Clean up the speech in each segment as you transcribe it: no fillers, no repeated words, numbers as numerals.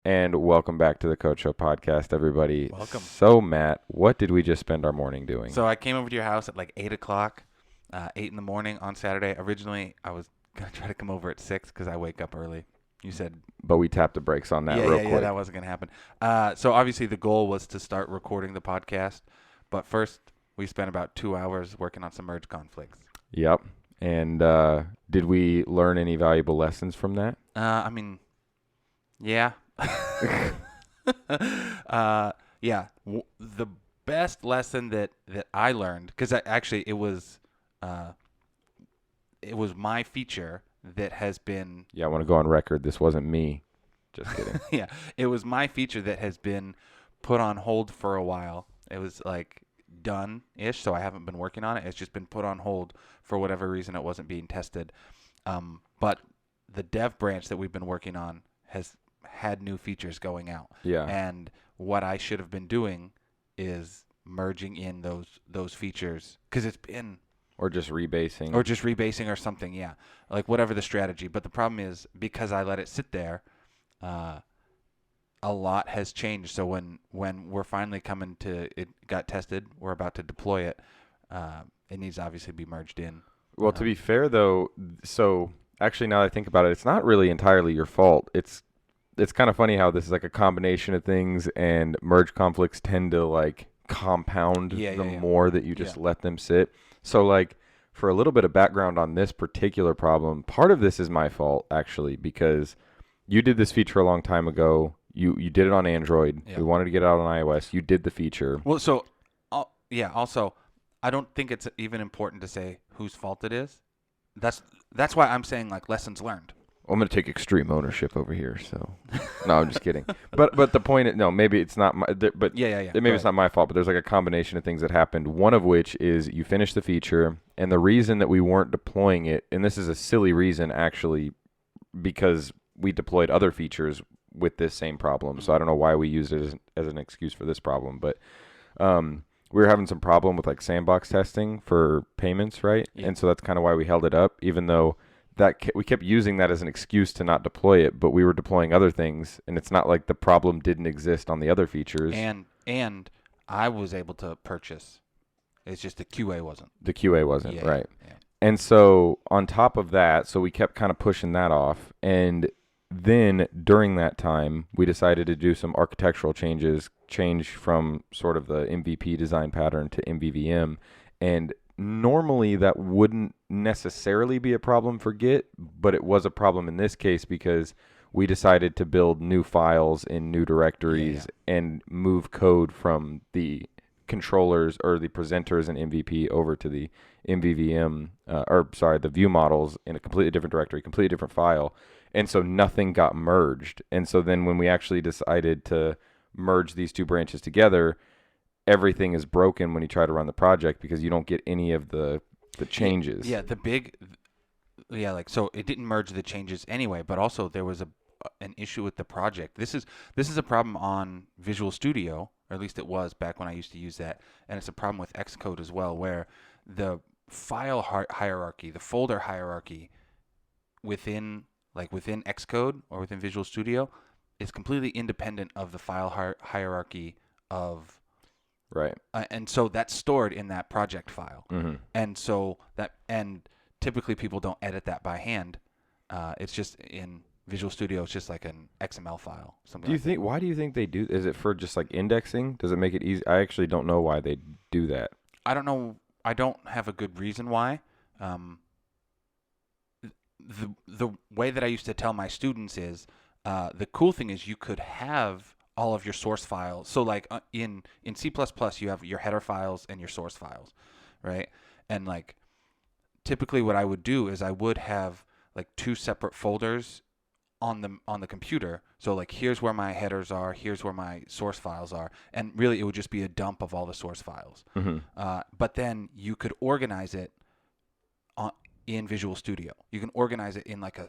And welcome back to the CODESHO podcast, everybody. Welcome. So, Matt, what did we just spend our morning doing? So I came over to your house at like 8 o'clock, 8 in the morning on Saturday. Originally, I was going to try to come over at 6 because I wake up early. You said, But we tapped the brakes on that yeah, real yeah, yeah, quick. that wasn't going to happen. So obviously the goal was to start recording the podcast. But first, we spent about 2 hours working on some merge conflicts. Yep. And did we learn any valuable lessons from that? I mean, yeah. Yeah. The best lesson that I learned, because actually it was my feature that has been Yeah, I want to go on record. This wasn't me. Just kidding. yeah, it was my feature that has been put on hold for a while. It was like done-ish, so I haven't been working on it. It's just been put on hold for whatever reason. It wasn't being tested. But the dev branch that we've been working on has had new features going out. Yeah. And what I should have been doing is merging in those features, because it's been Or just rebasing. or just rebasing or something, yeah, like whatever the strategy. But the problem is, because I let it sit there, uh, a lot has changed. So when we're finally coming to it, got tested, we're about to deploy it. It needs to obviously be merged in. Well, to be fair, though, so actually now that I think about it, it's not really entirely your fault. It's kind of funny how this is like a combination of things, and merge conflicts tend to like compound Yeah, the yeah, yeah. more that you just Yeah. let them sit. So like for a little bit of background on this particular problem, part of this is my fault actually, because you did this feature a long time ago. You did it on Android. Yeah. We wanted to get it out on iOS. You did the feature. Well, so yeah. Also, I don't think it's even important to say whose fault it is. That's why I'm saying like lessons learned. I'm going to take extreme ownership over here. So, no, I'm just kidding. But the point is, no, maybe it's not my. But Yeah, yeah, yeah. maybe it's not my fault. But there's like a combination of things that happened. One of which is you finished the feature, and the reason that we weren't deploying it, and this is a silly reason actually, because we deployed other features with this same problem. So I don't know why we used it as an excuse for this problem, but we were having some problem with like sandbox testing for payments, right? Yeah. And so that's kind of why we held it up, even though we kept using that as an excuse to not deploy it, but we were deploying other things, and it's not like the problem didn't exist on the other features. And I was able to purchase. It's just the QA wasn't. The QA wasn't, Yeah, right? Yeah. And so on top of that, so we kept kind of pushing that off, and then during that time, we decided to do some architectural change from sort of the MVP design pattern to MVVM. And normally that wouldn't necessarily be a problem for Git, but it was a problem in this case because we decided to build new files in new directories and move code from the controllers or the presenters in MVP over to the MVVM, the view models in a completely different directory, completely different file. And so nothing got merged. And so then when we actually decided to merge these two branches together, everything is broken when you try to run the project because you don't get any of the changes. Yeah, so it didn't merge the changes anyway, but also there was an issue with the project. This is a problem on Visual Studio, or at least it was back when I used to use that, and it's a problem with Xcode as well, where the file hierarchy, the folder hierarchy within Xcode or within Visual Studio is completely independent of the file hierarchy of Right. and so that's stored in that project file. Mm-hmm. And typically people don't edit that by hand. It's just in Visual Studio. It's just like an XML file. Something. Why do you think they do? Is it for just like indexing? Does it make it easy? I actually don't know why they do that. I don't know. I don't have a good reason why. The way that I used to tell my students is the cool thing is you could have all of your source files. So like in C++, you have your header files and your source files, right? And like typically what I would do is I would have like two separate folders on the computer. So like here's where my headers are, here's where my source files are, and really it would just be a dump of all the source files. Mm-hmm. But then you could organize it in Visual Studio. You can organize it in like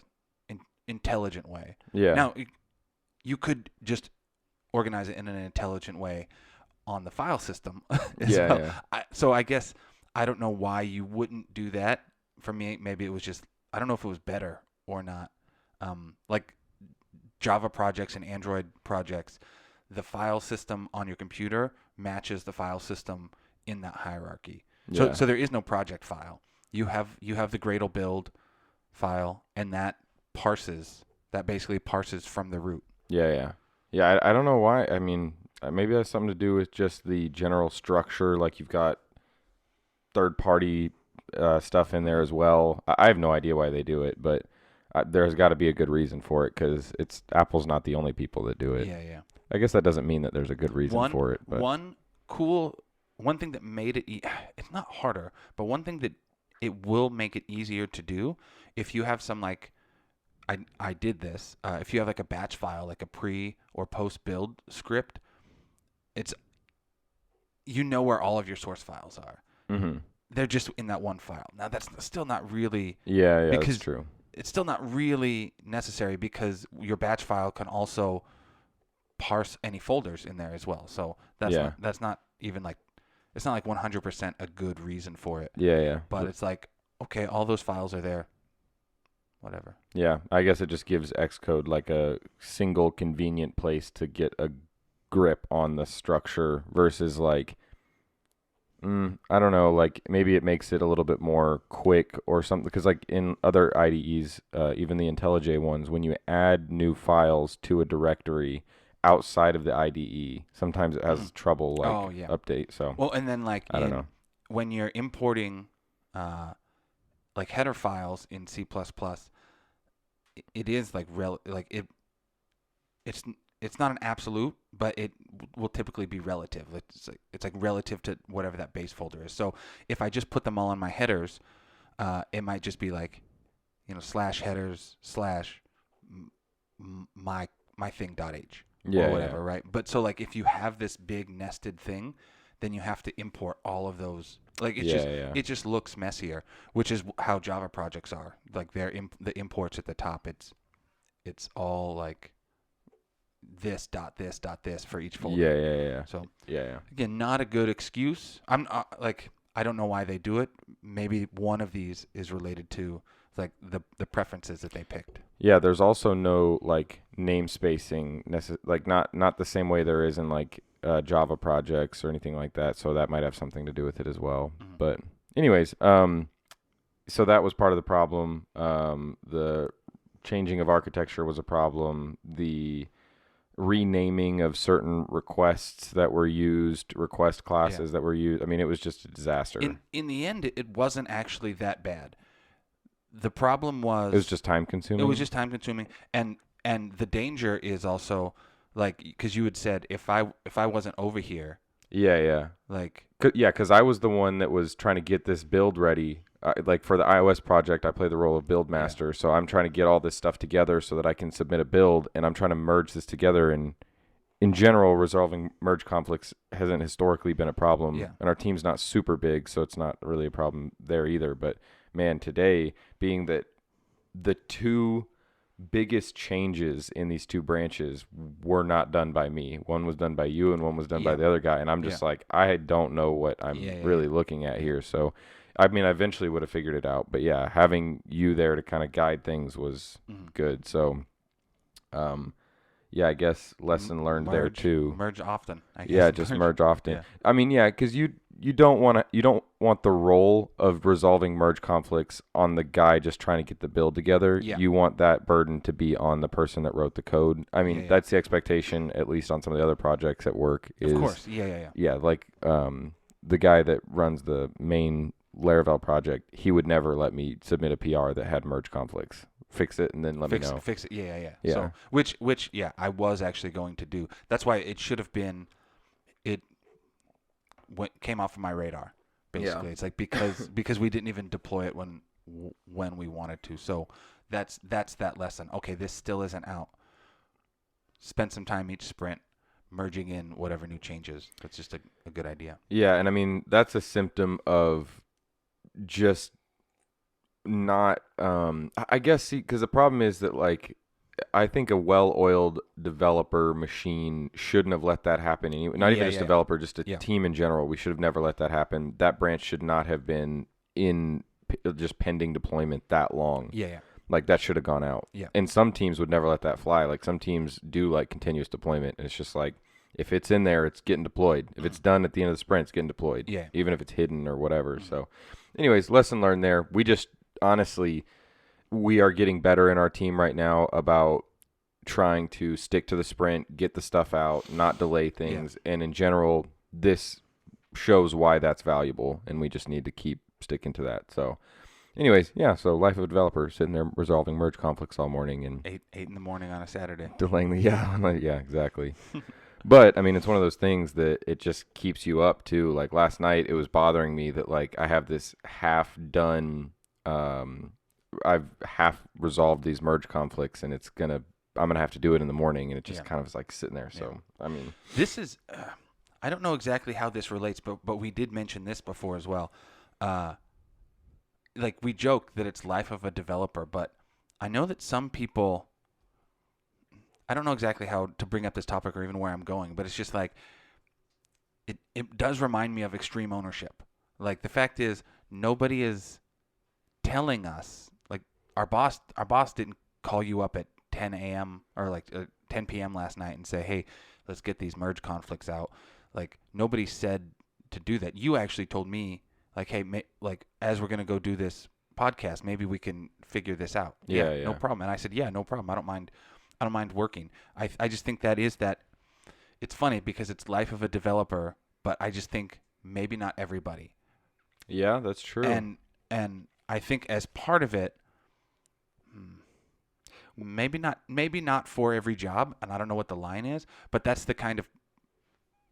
an intelligent way. Yeah. Now you could just organize it in an intelligent way on the file system as well. Yeah. So I guess I don't know why you wouldn't do that. For me, maybe it was just, I don't know if it was better or not. Like Java projects and Android projects, the file system on your computer matches the file system in that hierarchy. So Yeah. so there is no project file. You have the Gradle build file, and that basically parses from the root. Yeah, yeah. Yeah, I don't know why. I mean, maybe it has something to do with just the general structure. Like you've got third party stuff in there as well. I have no idea why they do it, but there's got to be a good reason for it because Apple's not the only people that do it. Yeah, yeah. I guess that doesn't mean that there's a good reason for it. But One thing that made it it's not harder, but one thing that it will make it easier to do if you have some like I did this. If you have like a batch file, like a pre or post build script, it's where all of your source files are. mm-hmm. They're just in that one file. Now that's still not really Yeah, because that's true. it's still not really necessary because your batch file can also parse any folders in there as well. So that's not even like it's not like 100% a good reason for it. Yeah, yeah. But it's like, okay, all those files are there. Whatever. Yeah, I guess it just gives Xcode like a single convenient place to get a grip on the structure versus like, I don't know, like maybe it makes it a little bit more quick or something. Because like in other IDEs, even the IntelliJ ones, when you add new files to a directory outside of the IDE, sometimes it has trouble like update. So well, and then like I don't know. when you're importing like header files in C++, it is like it's not an absolute, but it will typically be relative. It's like relative to whatever that base folder is. So if I just put them all on my headers, it might just be like, slash headers slash my thing.h or whatever, right? But so like if you have this big nested thing, then you have to import all of those. Like it just looks messier, which is how Java projects are. Like the imports at the top, it's all like this dot this dot this for each folder. Yeah. So yeah. again, not a good excuse. I'm like I don't know why they do it. Maybe one of these is related to like the preferences that they picked. Yeah, there's also no like namespacing like not the same way there is in like Java projects or anything like that. So that might have something to do with it as well. Mm-hmm. But anyways, so that was part of the problem. The changing of architecture was a problem. The renaming of certain requests that were used, request classes that were used. I mean, it was just a disaster. In the end, it wasn't actually that bad. The problem was it was just time consuming. It was just time consuming, and the danger is also like because you had said if I wasn't over here. Yeah. Like because I was the one that was trying to get this build ready. Like for the iOS project, I play the role of build master. So I'm trying to get all this stuff together so that I can submit a build, and I'm trying to merge this together. And in general, resolving merge conflicts hasn't historically been a problem. Yeah. And our team's not super big, so it's not really a problem there either. But man, today, being that the two biggest changes in these two branches were not done by me. One was done by you and one was done by the other guy. And I'm just like, I don't know what I'm really looking at here. So, I mean, I eventually would have figured it out. But yeah, having you there to kind of guide things was good. So, yeah, I guess lesson learned there too. Merge often. I guess. Yeah, just merge often. Yeah. I mean, yeah, because you don't want the role of resolving merge conflicts on the guy just trying to get the build together. Yeah. You want that burden to be on the person that wrote the code. I mean, that's the expectation, at least on some of the other projects at work. Of course, yeah. Yeah, like the guy that runs the main Laravel project, he would never let me submit a PR that had merge conflicts. Fix it and then let me know. Fix it. Yeah. So which I was actually going to do. That's why it should have been. It came off of my radar. Basically, it's like because we didn't even deploy it when we wanted to. So that's that lesson. Okay, this still isn't out. Spend some time each sprint merging in whatever new changes. That's just a good idea. Yeah, and I mean that's a symptom of just not I guess because the problem is that like I think a well-oiled developer machine shouldn't have let that happen. Not even just developer, just a team in general. We should have never let that happen. That branch should not have been in just pending deployment that long. Yeah. Like that should have gone out. Yeah. And some teams would never let that fly. Like some teams do like continuous deployment. And it's just like, if it's in there, it's getting deployed. If it's done at the end of the sprint, it's getting deployed. Yeah. Even if it's hidden or whatever. So anyways, lesson learned there. We just honestly, we are getting better in our team right now about trying to stick to the sprint, get the stuff out, not delay things. And in general, this shows why that's valuable, and we just need to keep sticking to that. So anyways, yeah, so life of a developer, sitting there resolving merge conflicts all morning and 8 in the morning on a Saturday. delaying the yeah, exactly. But I mean, it's one of those things that it just keeps you up too. Like last night, it was bothering me that like I have this half done. I've half resolved these merge conflicts, and I'm gonna have to do it in the morning, and it just kind of is like sitting there. So I mean, this is I don't know exactly how this relates, but we did mention this before as well. Like we joke that it's life of a developer, but I know that some people, I don't know exactly how to bring up this topic or even where I'm going, but it's just like it does remind me of extreme ownership. Like the fact is nobody is telling us, like our boss didn't call you up at 10 a.m. or like 10 p.m. last night and say, hey, let's get these merge conflicts out. Like nobody said to do that. You actually told me like, hey, like as we're going to go do this podcast, maybe we can figure this out. Yeah. No problem. And I said, yeah, no problem. I don't mind working. I just think that it's funny because it's life of a developer, but I just think maybe not everybody. Yeah, that's true. And I think as part of it, maybe not for every job, and I don't know what the line is, but that's the kind of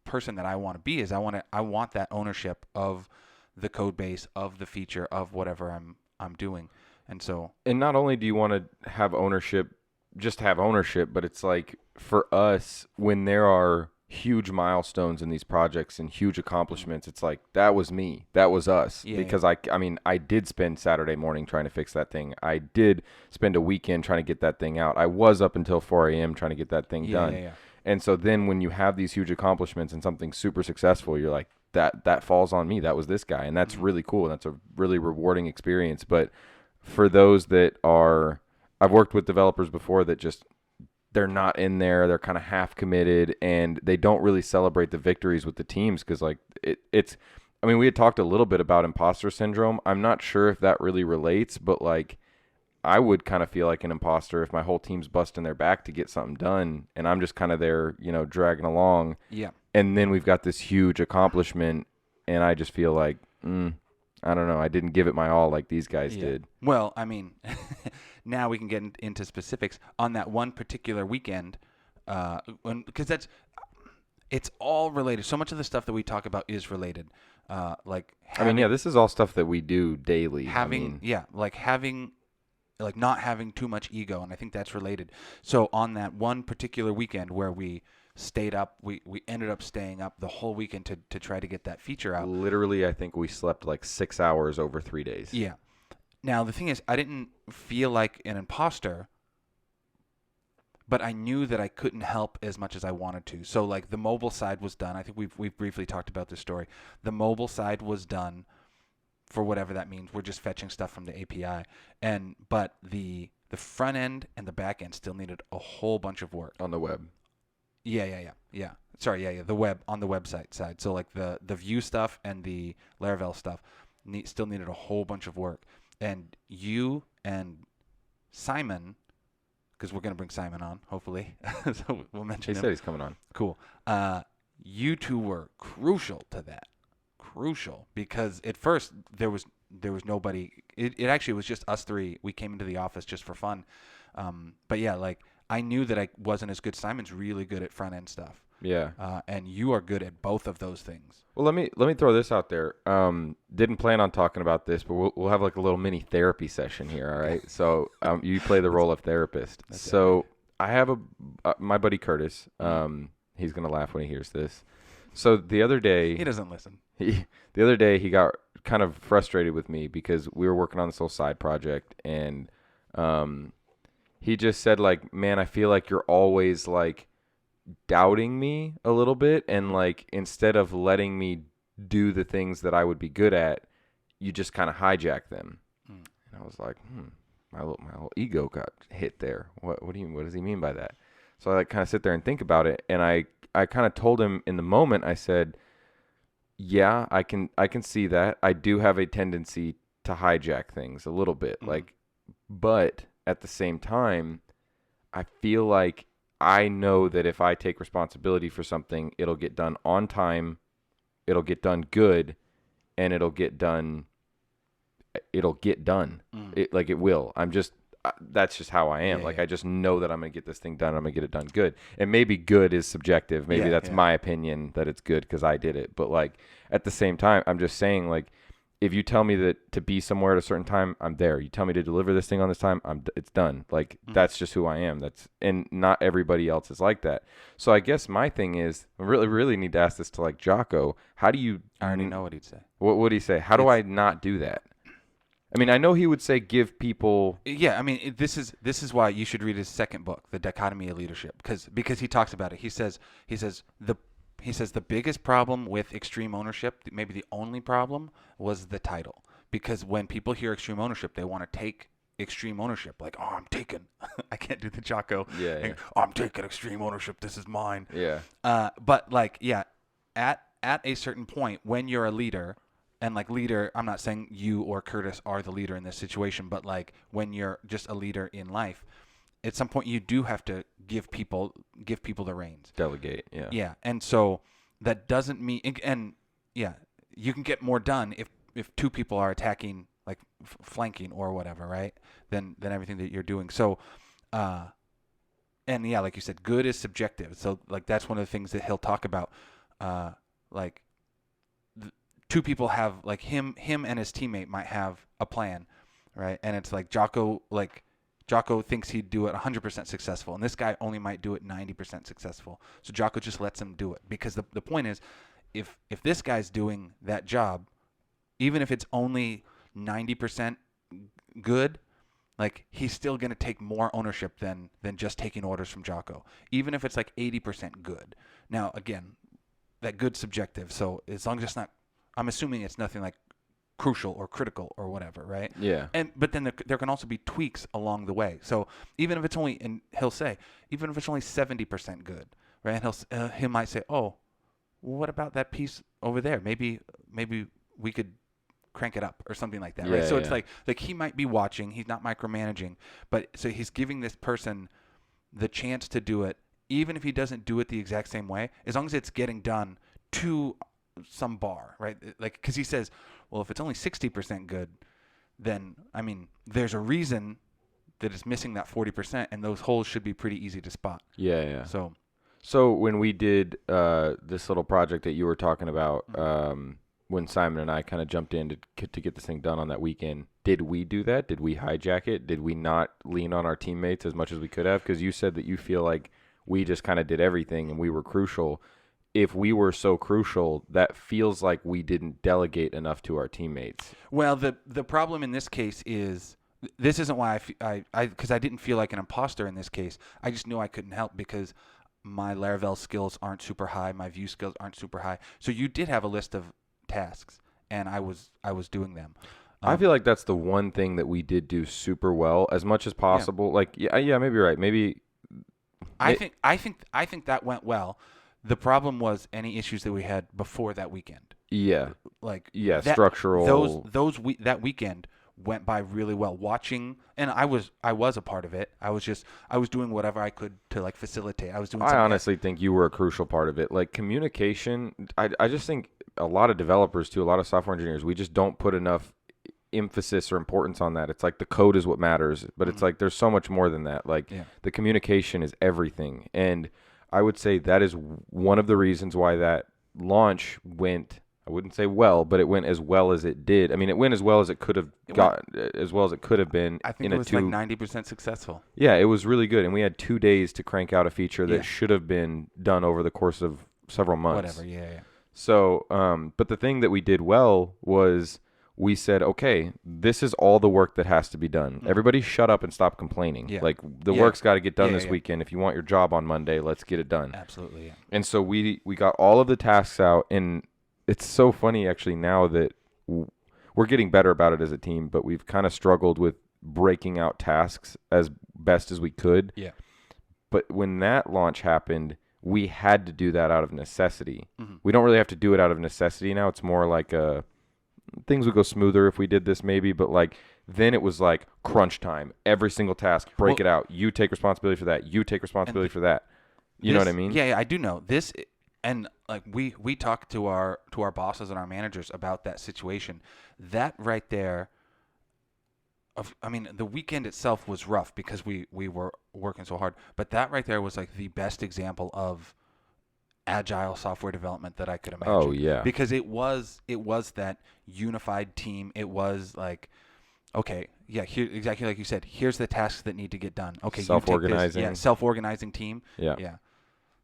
person that I want to be. Is I want that ownership of the code base, of the feature, of whatever I'm doing. And not only do you want to have ownership, but it's like for us, when there are huge milestones in these projects and huge accomplishments, it's like that was me, that was us. Because I mean I did spend Saturday morning trying to fix that thing. I did spend a weekend trying to get that thing out. I was up until 4 a.m. trying to get that thing done. And so then when you have these huge accomplishments and something super successful, you're like, that falls on me. That was this guy. And that's really cool. That's a really rewarding experience. But for those that are, I've worked with developers before that just, they're not in there. They're kind of half committed, and they don't really celebrate the victories with the teams because, like, it's. I mean, we had talked a little bit about imposter syndrome. I'm not sure if that really relates, but like, I would kind of feel like an imposter if my whole team's busting their back to get something done, and I'm just kind of there, dragging along. Yeah. And then we've got this huge accomplishment, and I just feel like, I don't know. I didn't give it my all like these guys did. Well, I mean, now we can get into specifics on that one particular weekend, because it's all related. So much of the stuff that we talk about is related. This is all stuff that we do daily. Not having too much ego, and I think that's related. So on that one particular weekend where we stayed up, we ended up staying up the whole weekend to try to get that feature out. Literally, I think we slept like 6 hours over 3 days. Yeah. Now, the thing is, I didn't feel like an imposter, but I knew that I couldn't help as much as I wanted to. So, like, the mobile side was done. I think we've briefly talked about this story. The mobile side was done for whatever that means. We're just fetching stuff from the API. But the front end and the back end still needed a whole bunch of work. On the web. Yeah. Sorry, the web, on the website side. So, like, the Vue stuff and the Laravel stuff still needed a whole bunch of work. And you and Simon, because we're going to bring Simon on, hopefully. So we'll mention him. He said he's coming on. Cool. You two were crucial to that. Crucial. Because at first there was nobody. It actually was just us three. We came into the office just for fun. But yeah, like I knew that I wasn't as good. Simon's really good at front end stuff. Yeah. And you are good at both of those things. Well, let me throw this out there. Didn't plan on talking about this, but we'll have like a little mini therapy session here. All right. So you play the role of therapist. So I have my buddy Curtis. He's gonna laugh when he hears this. So the other day he doesn't listen. The other day he got kind of frustrated with me because we were working on this little side project, and he just said like, "Man, I feel like you're always like doubting me a little bit, and like instead of letting me do the things that I would be good at, you just kind of hijack them." And I was like, my little ego got hit there. What does he mean by that? So I like kind of sit there and think about it, and I kind of told him in the moment. I said, yeah, I can see that. I do have a tendency to hijack things a little bit, like, but at the same time, I feel like I know that if I take responsibility for something, it'll get done on time, it'll get done good, and it'll get done. Like it will. That's just how I am. Yeah, Like yeah. I just know that I'm gonna get this thing done. I'm gonna get it done good. And maybe good is subjective. Maybe Yeah, that's yeah. my opinion that it's good because I did it. But like at the same time, I'm just saying like if you tell me that to be somewhere at a certain time, I'm there. You tell me to deliver this thing on this time, it's done. Like that's just who I am. And not everybody else is like that. So I guess my thing is I really need to ask this to like Jocko. How do you I already know what he'd say. what would he say? How do It's I not do that? I mean, I know he would say give people. Yeah, I mean, this is why you should read his second book, The Dichotomy of Leadership, because he talks about it. He says the biggest problem with extreme ownership, maybe the only problem, was the title. Because when people hear extreme ownership, they want to take extreme ownership, like, oh, I'm taking. I can't do the Jocko. Yeah, Thing. Oh, I'm taking extreme ownership. This is mine. Yeah. But like, yeah, at a certain point, when you're a leader, and like leader, I'm not saying you or Curtis are the leader in this situation, but like when you're just a leader in life, at some point you do have to give people the reins. Delegate. Yeah. Yeah, and so that doesn't mean, and yeah, you can get more done if two people are attacking, like flanking or whatever, right? Than everything that you're doing. So, and yeah, like you said, good is subjective. So like that's one of the things that he'll talk about, like two people have like him and his teammate might have a plan, right? And it's like Jocko thinks he'd do it 100% successful, and this guy only might do it 90% successful. So Jocko just lets him do it because the point is, if this guy's doing that job, even if it's only 90% good, like he's still gonna take more ownership than just taking orders from Jocko, even if it's like 80% good. Now again, that good's subjective, so as long as it's not, I'm assuming it's nothing like crucial or critical or whatever, right? Yeah. But then there can also be tweaks along the way. So even if it's only, and he'll say, even if it's only 70% good, right? And he might say, oh, well, what about that piece over there? Maybe we could crank it up or something like that, right? Yeah, So it's yeah. like he might be watching, he's not micromanaging, but so he's giving this person the chance to do it, even if he doesn't do it the exact same way, as long as it's getting done to some bar, right? Like, because he says, well, if it's only 60% good, then I mean, there's a reason that it's missing that 40%, and those holes should be pretty easy to spot. Yeah. Yeah. So When we did this little project that you were talking about, when Simon and I kind of jumped in to get this thing done on that weekend, did we do that? Did we hijack it? Did we not lean on our teammates as much as we could have? Because you said that you feel like we just kind of did everything and we were crucial. If we were so crucial, that feels like we didn't delegate enough to our teammates. well, the problem in this case is this isn't why because I didn't feel like an imposter in this case. I just knew I couldn't help because my Laravel skills aren't super high, my Vue skills aren't super high. So you did have a list of tasks, and I was doing them. I feel like that's the one thing that we did do super well, as much as possible. Like, yeah, maybe you're right. Maybe I think that went well. The problem was any issues that we had before that weekend. yeah, Like structural. that weekend went by really well. Watching, and I was a part of it. I was doing whatever I could to like facilitate. I was doing. I honestly think you were a crucial part of it. Like communication, I just think a lot of developers too, a lot of software engineers, we just don't put enough emphasis or importance on that. It's like the code is what matters, but it's like there's so much more than that. Like the communication is everything. And I would say that is one of the reasons why that launch went, I wouldn't say well, but it went as well as it did. I mean, it went as well as it could have as well as it could have been. I think it was like 90% successful. Yeah, it was really good. And we had 2 days to crank out a feature that should have been done over the course of several months. Whatever, yeah. So, but the thing that we did well was we said, okay, this is all the work that has to be done. Everybody shut up and stop complaining. Yeah. Like the work's got to get done this yeah. weekend. If you want your job on Monday, let's get it done. Absolutely, yeah. And so we got all of the tasks out, and it's so funny actually now that we're getting better about it as a team, but we've kind of struggled with breaking out tasks as best as we could. Yeah. But when that launch happened, we had to do that out of necessity. Mm-hmm. We don't really have to do it out of necessity now. It's more like things would go smoother if we did this maybe, but like then it was like crunch time. Every single task, break it out. You take responsibility for that. You take responsibility for that. You know what I mean? Yeah, I do know this. And like we talked to our bosses and our managers about that situation. That right there. I mean, the weekend itself was rough because we were working so hard. But that right there was like the best example of agile software development that I could imagine. Oh yeah. Because it was that unified team. It was like, okay, yeah, here, exactly like you said. Here's the tasks that need to get done. Okay, self-organizing. Yeah, self-organizing team. Yeah.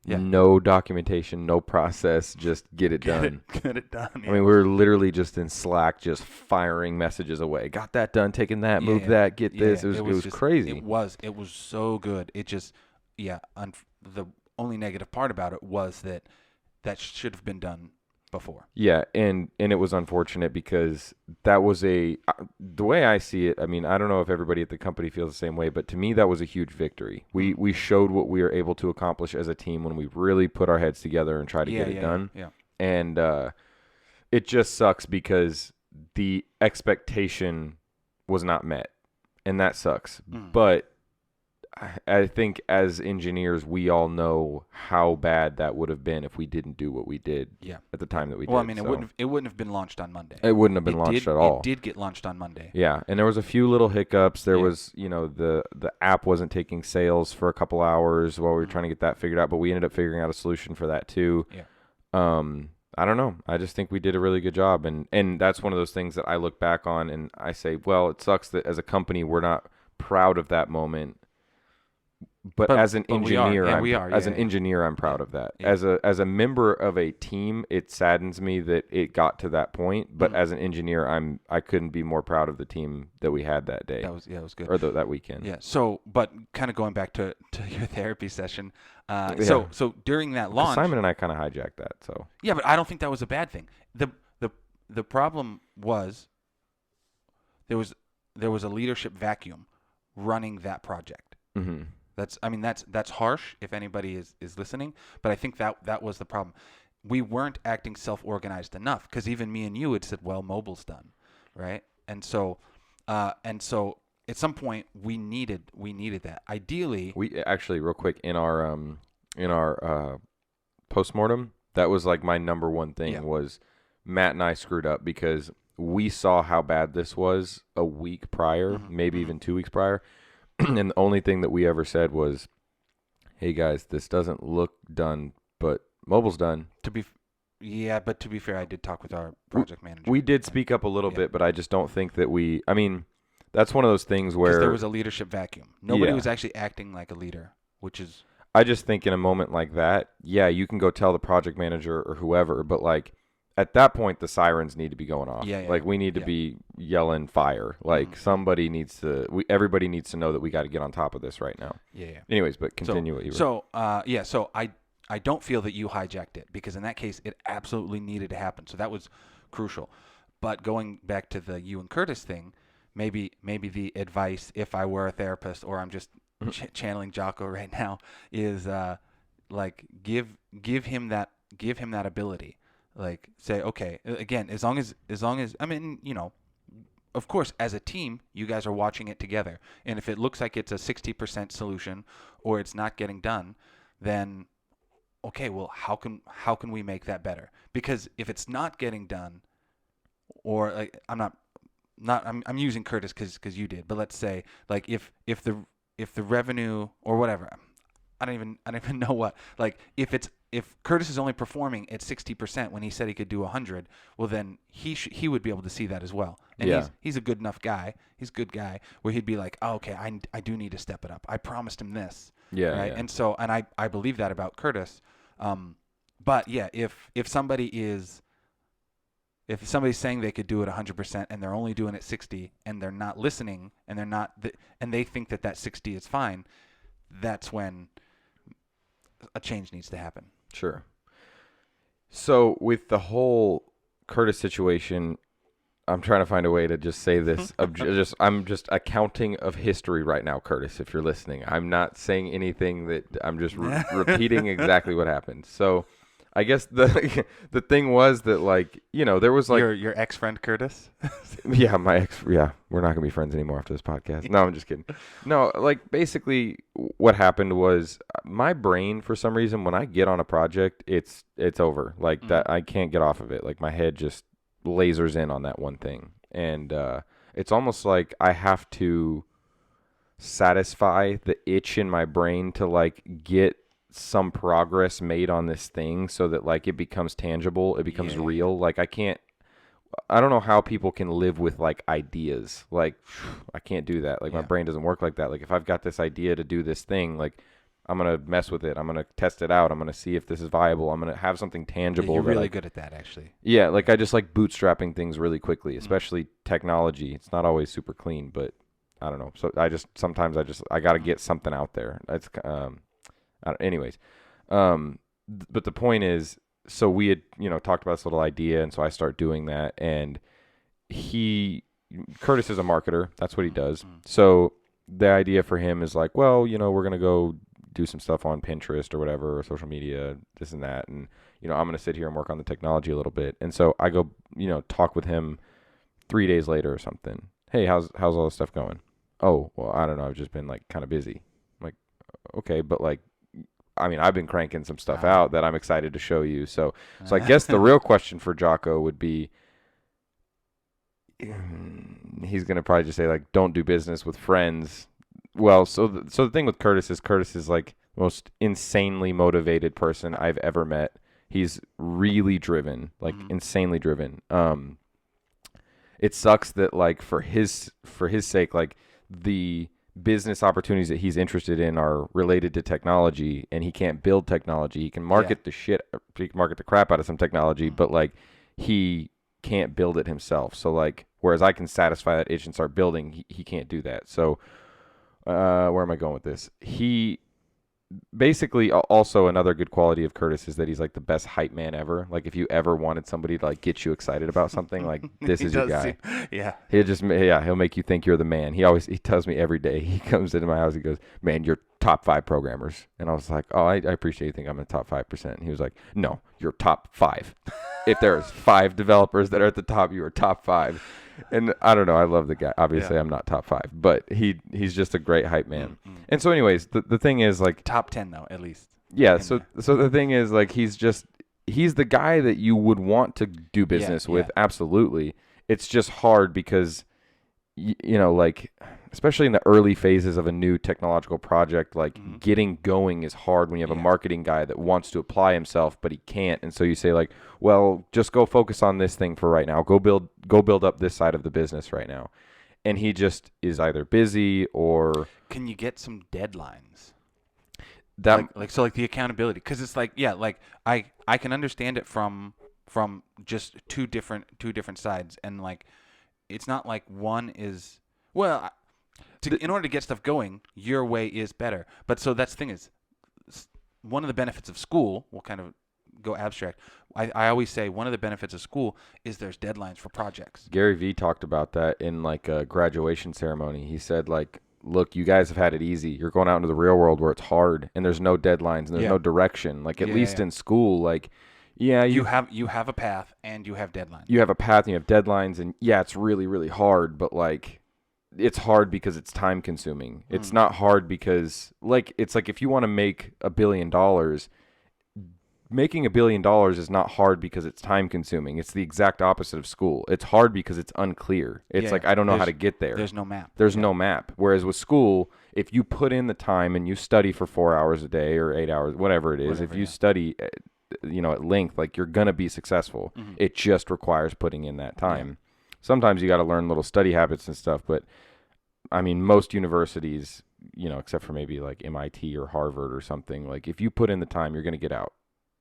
Yeah. No documentation, no process, just get it done. Get it done. Yeah. I mean, we were literally just in Slack, just firing messages away. Got that done, taking that, move that, get this. It was just crazy. It was so good. It just, the only negative part about it was that should have been done before. Yeah, and it was unfortunate because that was the way I see it. I mean, I don't know if everybody at the company feels the same way, but to me that was a huge victory. We showed what we were able to accomplish as a team when we really put our heads together and tried to get it done. Yeah. And it just sucks because the expectation was not met, and that sucks. But I think as engineers, we all know how bad that would have been if we didn't do what we did at the time that we did. Well, I mean, it wouldn't have been launched on Monday. It wouldn't have been launched at all. It did get launched on Monday. Yeah, and there was a few little hiccups. There was, the app wasn't taking sales for a couple hours while we were trying to get that figured out, but we ended up figuring out a solution for that too. Yeah. I don't know. I just think we did a really good job, and that's one of those things that I look back on and I say, well, it sucks that as a company we're not proud of that moment. But as an engineer, I'm proud of that. Yeah. As a member of a team, it saddens me that it got to that point. But as an engineer, I couldn't be more proud of the team that we had that day. It was good. Or that weekend. Yeah. So, but kind of going back to your therapy session. So during that launch, Simon and I kind of hijacked that. So yeah, but I don't think that was a bad thing. The problem was there was a leadership vacuum running that project. Mm-hmm. That's harsh if anybody is listening, but I think that was the problem. We weren't acting self-organized enough because even me and you had said, well, mobile's done, right? And so at some point we needed that. Ideally, we actually real quick in our postmortem, that was like my number one thing was Matt and I screwed up because we saw how bad this was a week prior, maybe even 2 weeks prior. And the only thing that we ever said was, hey guys, this doesn't look done, but mobile's done. But to be fair, I did talk with our project manager. We did speak up a little bit, but I just don't think that that's one of those things where there was a leadership vacuum. Nobody was actually acting like a leader, which is. I just think in a moment like that, you can go tell the project manager or whoever, but like at that point, the sirens need to be going off. We need to be yelling fire. Like everybody needs to know that we got to get on top of this right now. Yeah. Anyways, but continue what you were. So I don't feel that you hijacked it because in that case, it absolutely needed to happen. So that was crucial. But going back to the you and Curtis thing, maybe the advice, if I were a therapist or I'm just channeling Jocko right now, is like give him that ability. Like say, okay, again, as long as I mean, of course, as a team, you guys are watching it together. And if it looks like it's a 60% solution or it's not getting done, then okay, well, how can we make that better? Because if it's not getting done, or like I'm using Curtis because you did, but let's say like if the revenue or whatever, I don't even know what, like if Curtis is only performing at 60% when he said he could do 100, well then he would be able to see that as well. And he's a good enough guy. He's a good guy where he'd be like, oh, okay, I do need to step it up. I promised him this. Yeah. Right. Yeah. And so I believe that about Curtis. But yeah, if somebody's saying they could do it 100% and they're only doing it 60 and they're not listening and and they think that 60 is fine, that's when a change needs to happen. Sure. So with the whole Curtis situation, I'm trying to find a way to just say this. I'm just accounting of history right now, Curtis. If you're listening, I'm not saying anything that I'm just repeating exactly what happened. So, I guess the the thing was that like there was like Your ex friend Curtis. yeah my ex we're not gonna be friends anymore after this podcast. No, I'm just kidding. No, like basically what happened was my brain for some reason when I get on a project it's over like that I can't get off of it. Like my head just lasers in on that one thing. And it's almost like I have to satisfy the itch in my brain to like get some progress made on this thing so that like it becomes tangible, it becomes real. Like I don't know how people can live with like ideas. Like I can't do that. Like my brain doesn't work like that. Like if I've got this idea to do this thing, like I'm going to mess with it. I'm going to test it out. I'm going to see if this is viable. I'm going to have something tangible. You're really good at that, actually. Yeah, like I just like bootstrapping things really quickly, especially technology. It's not always super clean, but I don't know. So sometimes I got to get something out there. That's anyways. But the point is, so we had talked about this little idea, and so I start doing that, and Curtis is a marketer. That's what he does. So the idea for him is like, well, we're gonna go do some stuff on Pinterest or whatever, or social media, this and that. And, I'm going to sit here and work on the technology a little bit. And so I go, talk with him 3 days later or something. Hey, how's all this stuff going? Oh, well, I don't know. I've just been like kind of busy. I'm like, okay, but like, I mean, I've been cranking some stuff out that I'm excited to show you. So I guess the real question for Jocko would be, he's going to probably just say like, don't do business with friends. Well, so the thing with Curtis is like the most insanely motivated person I've ever met. He's really driven, like insanely driven. It sucks that like for his sake, like the business opportunities that he's interested in are related to technology, and he can't build technology. He can market he can market the crap out of some technology, but like he can't build it himself. So like, whereas I can satisfy that itch and start building, he can't do that. So. Where am I going with this? He basically also another good quality of Curtis is that he's like the best hype man ever. Like if you ever wanted somebody to like get you excited about something, like this is your guy. He'll make you think you're the man. He tells me every day he comes into my house, he goes, man, you're top 5 programmers. And I was like, oh, I appreciate you think I'm in the top 5%. And he was like, no, you're top 5. If there's 5 developers that are at the top, you are top 5. And I don't know. I love the guy. Obviously, I'm not top 5, but he's just a great hype man. And so, anyways, the thing is like top 10 though, at least. Yeah. So the thing is like he's the guy that you would want to do business with. Absolutely. It's just hard because like especially in the early phases of a new technological project, like getting going is hard when you have a marketing guy that wants to apply himself, but he can't. And so you say like, well, just go focus on this thing for right now. Go build up this side of the business right now. And he just is either busy or. Can you get some deadlines? That like the accountability, because it's like, like I can understand it from just two different sides. And like, it's not like one is, well, in order to get stuff going, your way is better. But so that's the thing is, one of the benefits of school, we'll kind of go abstract. I always say one of the benefits of school is there's deadlines for projects. Gary Vee talked about that in like a graduation ceremony. He said like, look, you guys have had it easy. You're going out into the real world where it's hard and there's no deadlines and there's no direction. Like at least in school, like, you have a path and you have deadlines. You have a path and you have deadlines, and it's really, really hard, but like it's hard because it's time consuming. It's not hard because like it's like if you want to make $1 billion, making $1 billion is not hard because it's time consuming. It's the exact opposite of school. It's hard because it's unclear. It's like I don't know how to get there. There's no map. There's no map. Whereas with school, if you put in the time and you study for 4 hours a day or 8 hours, whatever it is, if you study at length, like you're going to be successful. It just requires putting in that time. Sometimes you got to learn little study habits and stuff, but I mean, most universities, except for maybe like MIT or Harvard or something, like if you put in the time, you're going to get out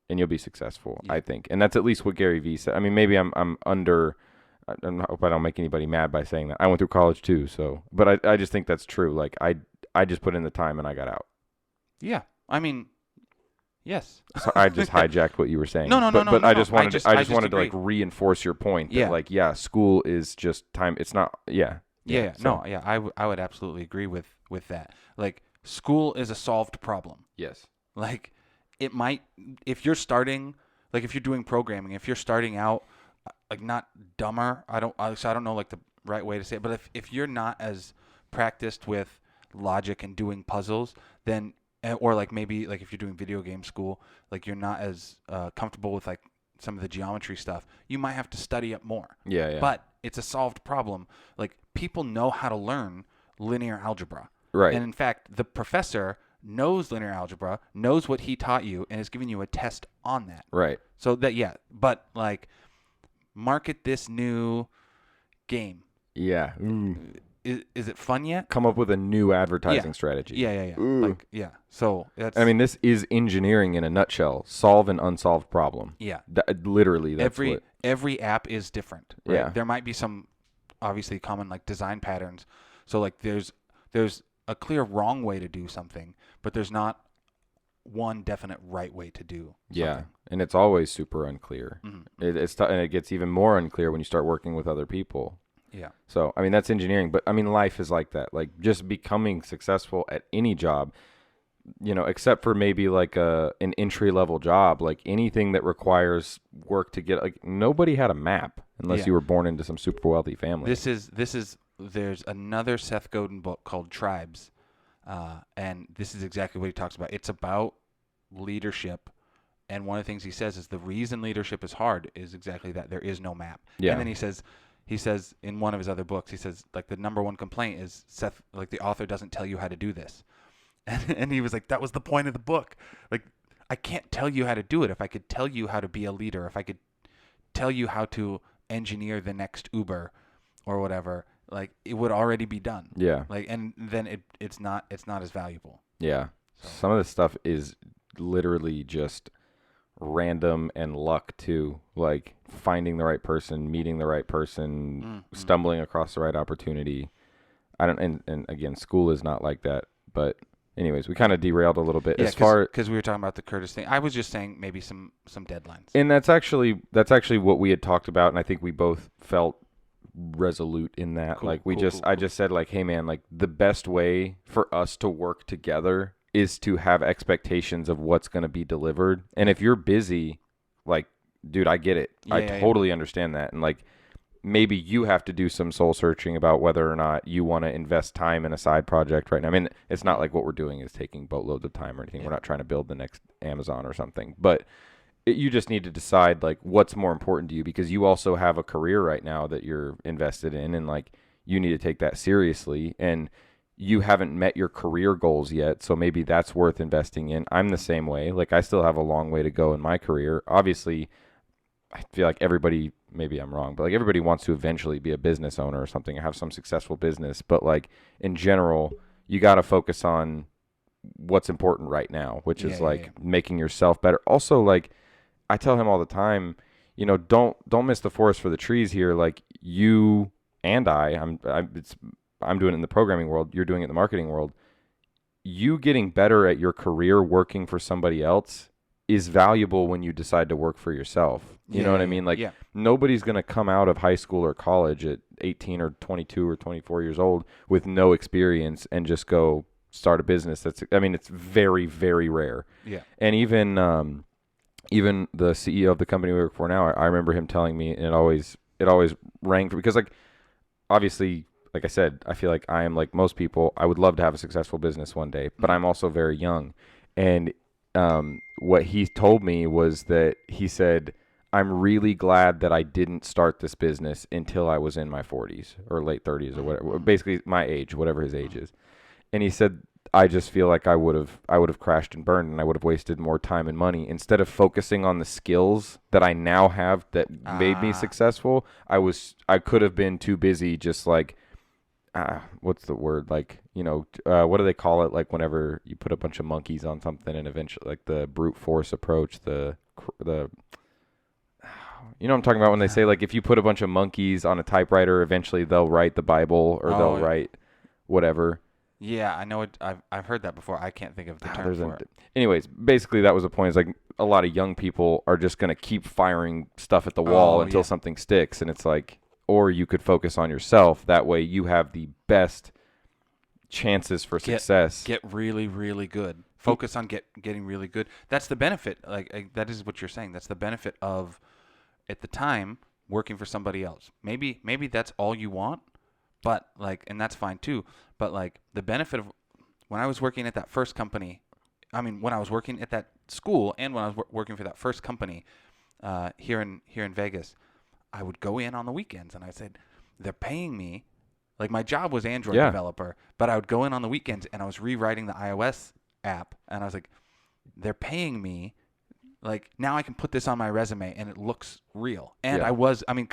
and you'll be successful, I think. And that's at least what Gary Vee said. I mean, maybe I hope I don't make anybody mad by saying that. I went through college too, but I just think that's true. Like I just put in the time and I got out. Yeah. I mean, Yes. So I just hijacked what you were saying. No, no, no, but no, but no, I no. just wanted just, to, I I just just wanted to like agree. reinforce your point that Yeah. like school is just time. It's not. Yeah. Yeah, yeah. So No, yeah, I would absolutely agree with that. Like, school is a solved problem. yes. Like, it might, if you're starting, like if you're doing programming, if you're starting out, like, not dumber. So I don't know like the right way to say it, but if you're not as practiced with logic and doing puzzles, then or like maybe like if you're doing video game school, like you're not as comfortable with like some of the geometry stuff, you might have to study up more. Yeah. Yeah. But it's a solved problem. Like, people know how to learn linear algebra. Right. And in fact, the professor knows linear algebra, knows what he taught you, and is giving you a test on that. Right. So that, yeah, but like, market this new game. Yeah. Ooh. Is it fun yet? Come up with a new advertising Yeah. strategy. Yeah, yeah, yeah. Ooh. Like, yeah. So that's. I mean, this is engineering in a nutshell. Solve an unsolved problem. Yeah. Literally, that's every app is different. Right? Yeah. There might be some obviously common like design patterns. So like there's a clear wrong way to do something, but there's not one definite right way to do something. Yeah, and it's always super unclear. Mm-hmm. And it gets even more unclear when you start working with other people. Yeah. So, I mean, that's engineering, but I mean, life is like that. Like, just becoming successful at any job, except for maybe like an entry level job, like anything that requires work to get, like, nobody had a map unless Yeah. you were born into some super wealthy family. There's another Seth Godin book called Tribes, and this is exactly what he talks about. It's about leadership, and one of the things he says is the reason leadership is hard is exactly that there is no map. Yeah. And then he says in one of his other books, he says like the number one complaint is Seth, like the author doesn't tell you how to do this, and he was like, that was the point of the book. Like, I can't tell you how to do it. If I could tell you how to be a leader, if I could tell you how to engineer the next Uber or whatever, like, it would already be done. Yeah. Like, and then it's not as valuable. Yeah. So. Some of this stuff is literally just random and luck too, like finding the right person, meeting the right person, stumbling across the right opportunity. And again, school is not like that, but anyways, we kind of derailed a little bit because we were talking about the Curtis thing. I was just saying maybe some deadlines. And that's actually what we had talked about, and I think we both felt resolute in that. Cool, like we cool, just cool, I just said like, hey man, like the best way for us to work together is to have expectations of what's going to be delivered. And if you're busy, like, dude, I get it. I totally understand that. And like, maybe you have to do some soul searching about whether or not you want to invest time in a side project right now. I mean, it's not like what we're doing is taking boatloads of time or anything. We're not trying to build the next Amazon or something, but you just need to decide like what's more important to you, because you also have a career right now that you're invested in, and like you need to take that seriously, and you haven't met your career goals yet. So maybe that's worth investing in. I'm the same way. Like, I still have a long way to go in my career. Obviously, I feel like everybody, maybe I'm wrong, but like everybody wants to eventually be a business owner or something, or have some successful business. But like in general, you got to focus on what's important right now, which is making yourself better. Also, like I tell him all the time, don't miss the forest for the trees here. Like you and I'm doing it in the programming world. You're doing it in the marketing world. You getting better at your career working for somebody else is valuable when you decide to work for yourself. You know what I mean? Like nobody's going to come out of high school or college at 18 or 22 or 24 years old with no experience and just go start a business. It's very, very rare. Yeah. And even the CEO of the company we work for now, I remember him telling me, and it always rang, because like, obviously, like I said, I feel like I am like most people. I would love to have a successful business one day, but I'm also very young. And what he told me was that he said, I'm really glad that I didn't start this business until I was in my 40s or late 30s or whatever, basically my age, whatever his age is. And he said, I just feel like I would have crashed and burned, and I would have wasted more time and money instead of focusing on the skills that I now have that made me successful. I could have been too busy just like, what's the word? Like, what do they call it? Like whenever you put a bunch of monkeys on something and eventually, like the brute force approach, what I'm talking about when they say like, if you put a bunch of monkeys on a typewriter, eventually they'll write the Bible or they'll write whatever. Yeah, I know it. I've heard that before. I can't think of the term There's for an, it. anyways, basically that was the point. Is like a lot of young people are just gonna keep firing stuff at the wall Oh until yeah. something sticks, and it's like, or you could focus on yourself. That way, you have the best chances for Get success. get really really good. Y- Focus on getting really good. That's the benefit. That is what you're saying. That's the benefit of at the time working for somebody else. Maybe that's all you want, but like, and that's fine too. But like the benefit of when I was working at that first company, I mean, when I was working at that school and when I was working for that first company here in Vegas, I would go in on the weekends and I said, they're paying me. Like my job was Android Yeah, developer, but I would go in on the weekends and I was rewriting the iOS app, and I was like, they're paying me. Like now I can put this on my resume and it looks real. And yeah, I mean,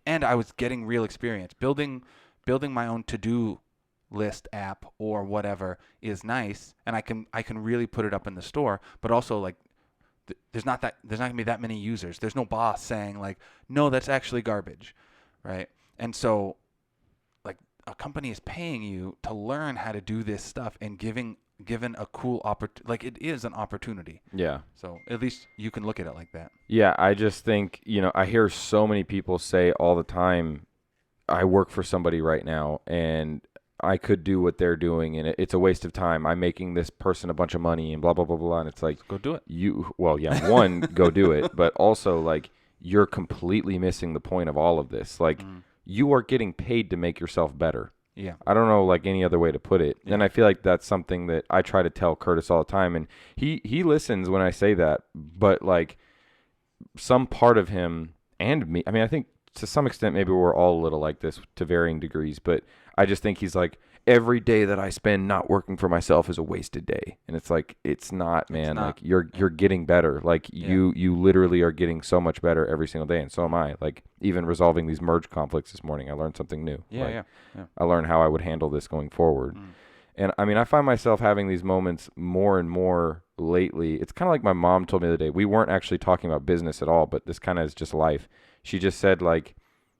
and I was getting real experience building my own to-do list app or whatever is nice, and I can really put it up in the store, but also like there's not gonna be that many users. There's no boss saying like, no, that's actually garbage, right? And so like a company is paying you to learn how to do this stuff and given a cool like it is an opportunity. yeah. So at least you can look at it like that. Yeah, I just think, I hear so many people say all the time, I work for somebody right now and I could do what they're doing and it's a waste of time. I'm making this person a bunch of money and blah, blah, blah, blah. And it's like, So go do it. well, yeah, one, go do it. But also, like, you're completely missing the point of all of this. Like, Mm. you are getting paid to make yourself better. Yeah. I don't know like any other way to put it. Yeah. And I feel like that's something that I try to tell Curtis all the time. And he listens when I say that. But, like, some part of him and me. I mean, I think to some extent maybe we're all a little like this to varying degrees, but I just think he's like every day that I spend not working for myself is a wasted day. And it's like it's not, It's man. not. Like you're Yeah. you're getting better. Like Yeah. you literally are getting so much better every single day and so am I. Like even resolving these merge conflicts this morning, I learned something new. Yeah. Like Yeah. Yeah. I learned how I would handle this going forward. Mm. And I mean, I find myself having these moments more and more lately. It's kind of like my mom told me the other day. We weren't actually talking about business at all, but this kind of is just life. She just said, like,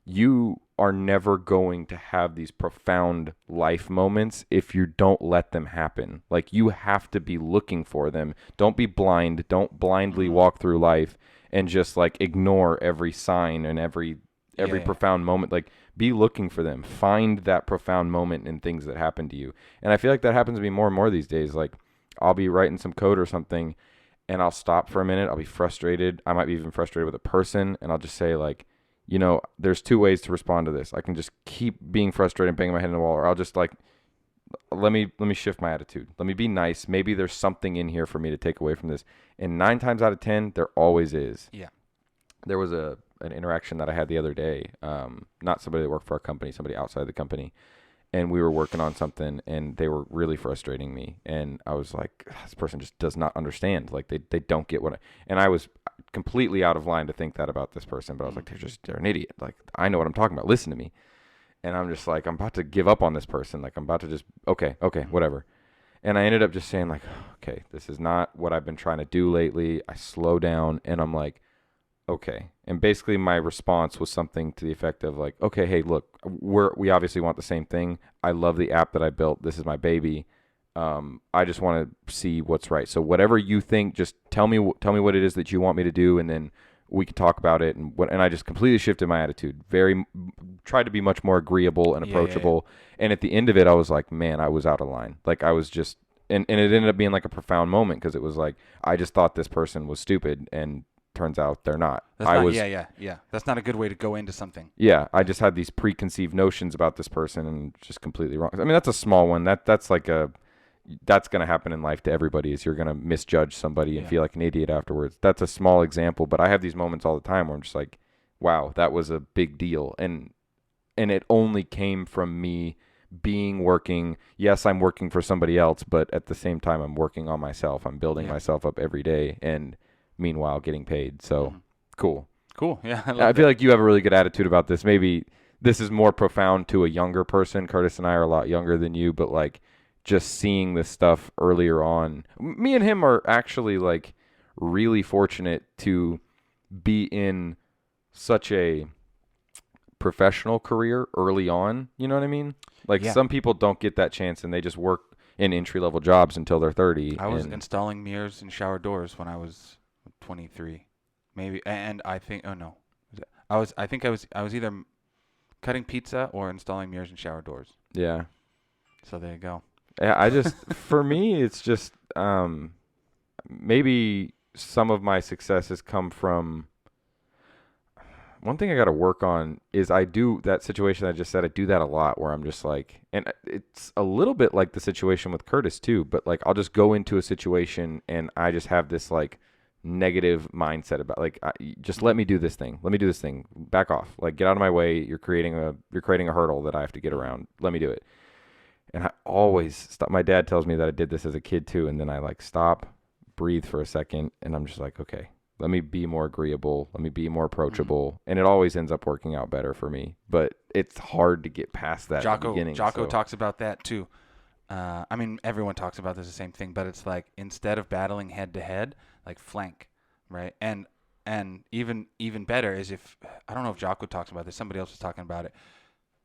you are never going to have these profound life moments if you don't let them happen. Like, you have to be looking for them. Don't be blind. Don't blindly Mm. walk through life and just, like, ignore every sign and every Yeah. profound moment. Like, be looking for them. Find that profound moment in things that happen to you. And I feel like that happens to me more and more these days. Like, I'll be writing some code or something and I'll stop for a minute. I'll be frustrated. I might be even frustrated with a person. And I'll just say, like, there's two ways to respond to this. I can just keep being frustrated and banging my head in the wall, or I'll just, like, let me shift my attitude. Let me be nice. Maybe there's something in here for me to take away from this. And 9 times out of 10, there always is. Yeah. There was an interaction that I had the other day. Not somebody that worked for our company, somebody outside the company, and we were working on something, and they were really frustrating me. And I was like, this person just does not understand. Like they don't get what. And I was completely out of line to think that about this person, but I was like, they're an idiot. Like I know what I'm talking about. Listen to me. And I'm just like, I'm about to give up on this person. Like I'm about to just okay, whatever. And I ended up just saying like, okay, this is not what I've been trying to do lately. I slow down, and I'm like, okay. And basically my response was something to the effect of like, okay, hey, look, we obviously want the same thing. I love the app that I built. This is my baby. I just want to see what's right. So whatever you think, just tell me what it is that you want me to do, and then we can talk about it. And I just completely shifted my attitude. Tried to be much more agreeable and Yeah. Yeah. approachable. And at the end of it, I was like, man, I was out of line. Like I was just, and it ended up being like a profound moment because it was like, I just thought this person was stupid, and turns out they're not. That's not. Yeah. That's not a good way to go into something. Yeah, I just had these preconceived notions about this person and just completely wrong. I mean, that's a small one. That's going to happen in life to everybody is you're going to misjudge somebody and Yeah. feel like an idiot afterwards. That's a small example, but I have these moments all the time where I'm just like, wow, that was a big deal. And it only came from me working. Yes, I'm working for somebody else, but at the same time, I'm working on myself. I'm building Yeah. myself up every day and meanwhile getting paid. So Mhm. cool. Cool. Yeah. I I love feel that. like you have a really good attitude about this. Maybe this is more profound to a younger person. Curtis and I are a lot younger than you, but like just seeing this stuff earlier on. Me and him are actually like really fortunate to be in such a professional career early on. You know what I mean? Like Yeah. some people don't get that chance and they just work in entry level jobs until they're 30. I was And installing mirrors and shower doors when I was 23, maybe. And I think, oh no, I was either cutting pizza or installing mirrors and shower doors. yeah, So there you go. I just for me it's just maybe some of my successes come from one thing I got to work on is I do that situation I just said. I do that a lot where I'm just like, and it's a little bit like the situation with Curtis too, but like I'll just go into a situation and I just have this like negative mindset about like, just let me do this thing. Let me do this thing. Back off. Like get out of my way. You're creating a hurdle that I have to get around. Let me do it. And I always stop. My dad tells me that I did this as a kid too. And then I like stop, breathe for a second. And I'm just like, okay, let me be more agreeable. Let me be more approachable. And it always ends up working out better for me. But it's hard to get past that at the beginning. Jocko so. talks about that too. I mean, everyone talks about this the same thing, but it's like instead of battling head to head, like flank, right? And even better is if I don't know if Jocko talks about this. Somebody else was talking about it.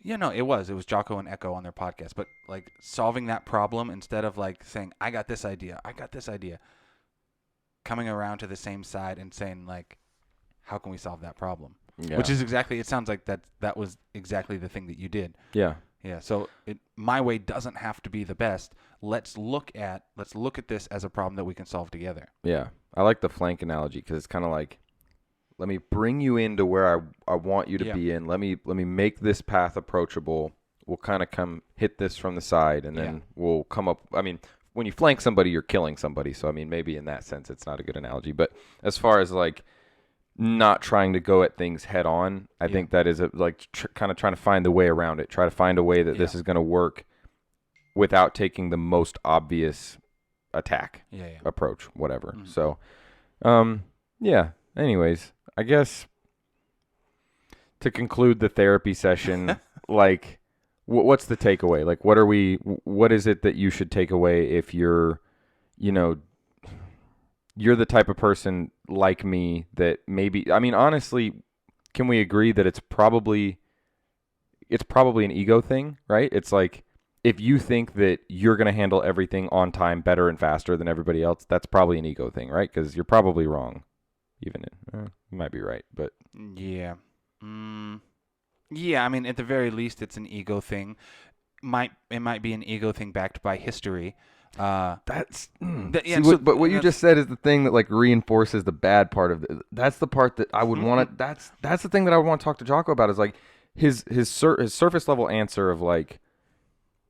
Yeah, no, it was Jocko and Echo on their podcast. But like solving that problem instead of like saying I got this idea, coming around to the same side and saying like, how can we solve that problem? Yeah. Which is exactly. It sounds like that was exactly the thing that you did. Yeah. Yeah, so my way doesn't have to be the best. Let's look at this as a problem that we can solve together. Yeah. I like the flank analogy because it's kind of like, let me bring you into where I want you to be in. Let me make this path approachable. We'll kind of come hit this from the side, and then we'll come up. I mean, when you flank somebody, you're killing somebody. So, I mean, maybe in that sense, it's not a good analogy. But as far as like not trying to go at things head on, I think that is kind of trying to find the way around it. Try to find a way that this is going to work without taking the most obvious attack approach, whatever. Mm-hmm. So, yeah. Anyways, I guess to conclude the therapy session, like, what's the takeaway? Like, what is it that you should take away if you're you're the type of person like me that maybe, I mean, honestly, can we agree that it's probably an ego thing, right? It's like, if you think that you're going to handle everything on time better and faster than everybody else, that's probably an ego thing, right? Because you're probably wrong. Even you might be right, but yeah, yeah. I mean, at the very least, it's an ego thing. It might be an ego thing backed by history. That's but what you just said is the thing that like reinforces the bad part of it. That's the part that I would want to. That's the thing that I want to talk to Jocko about. Is like his surface level answer of like,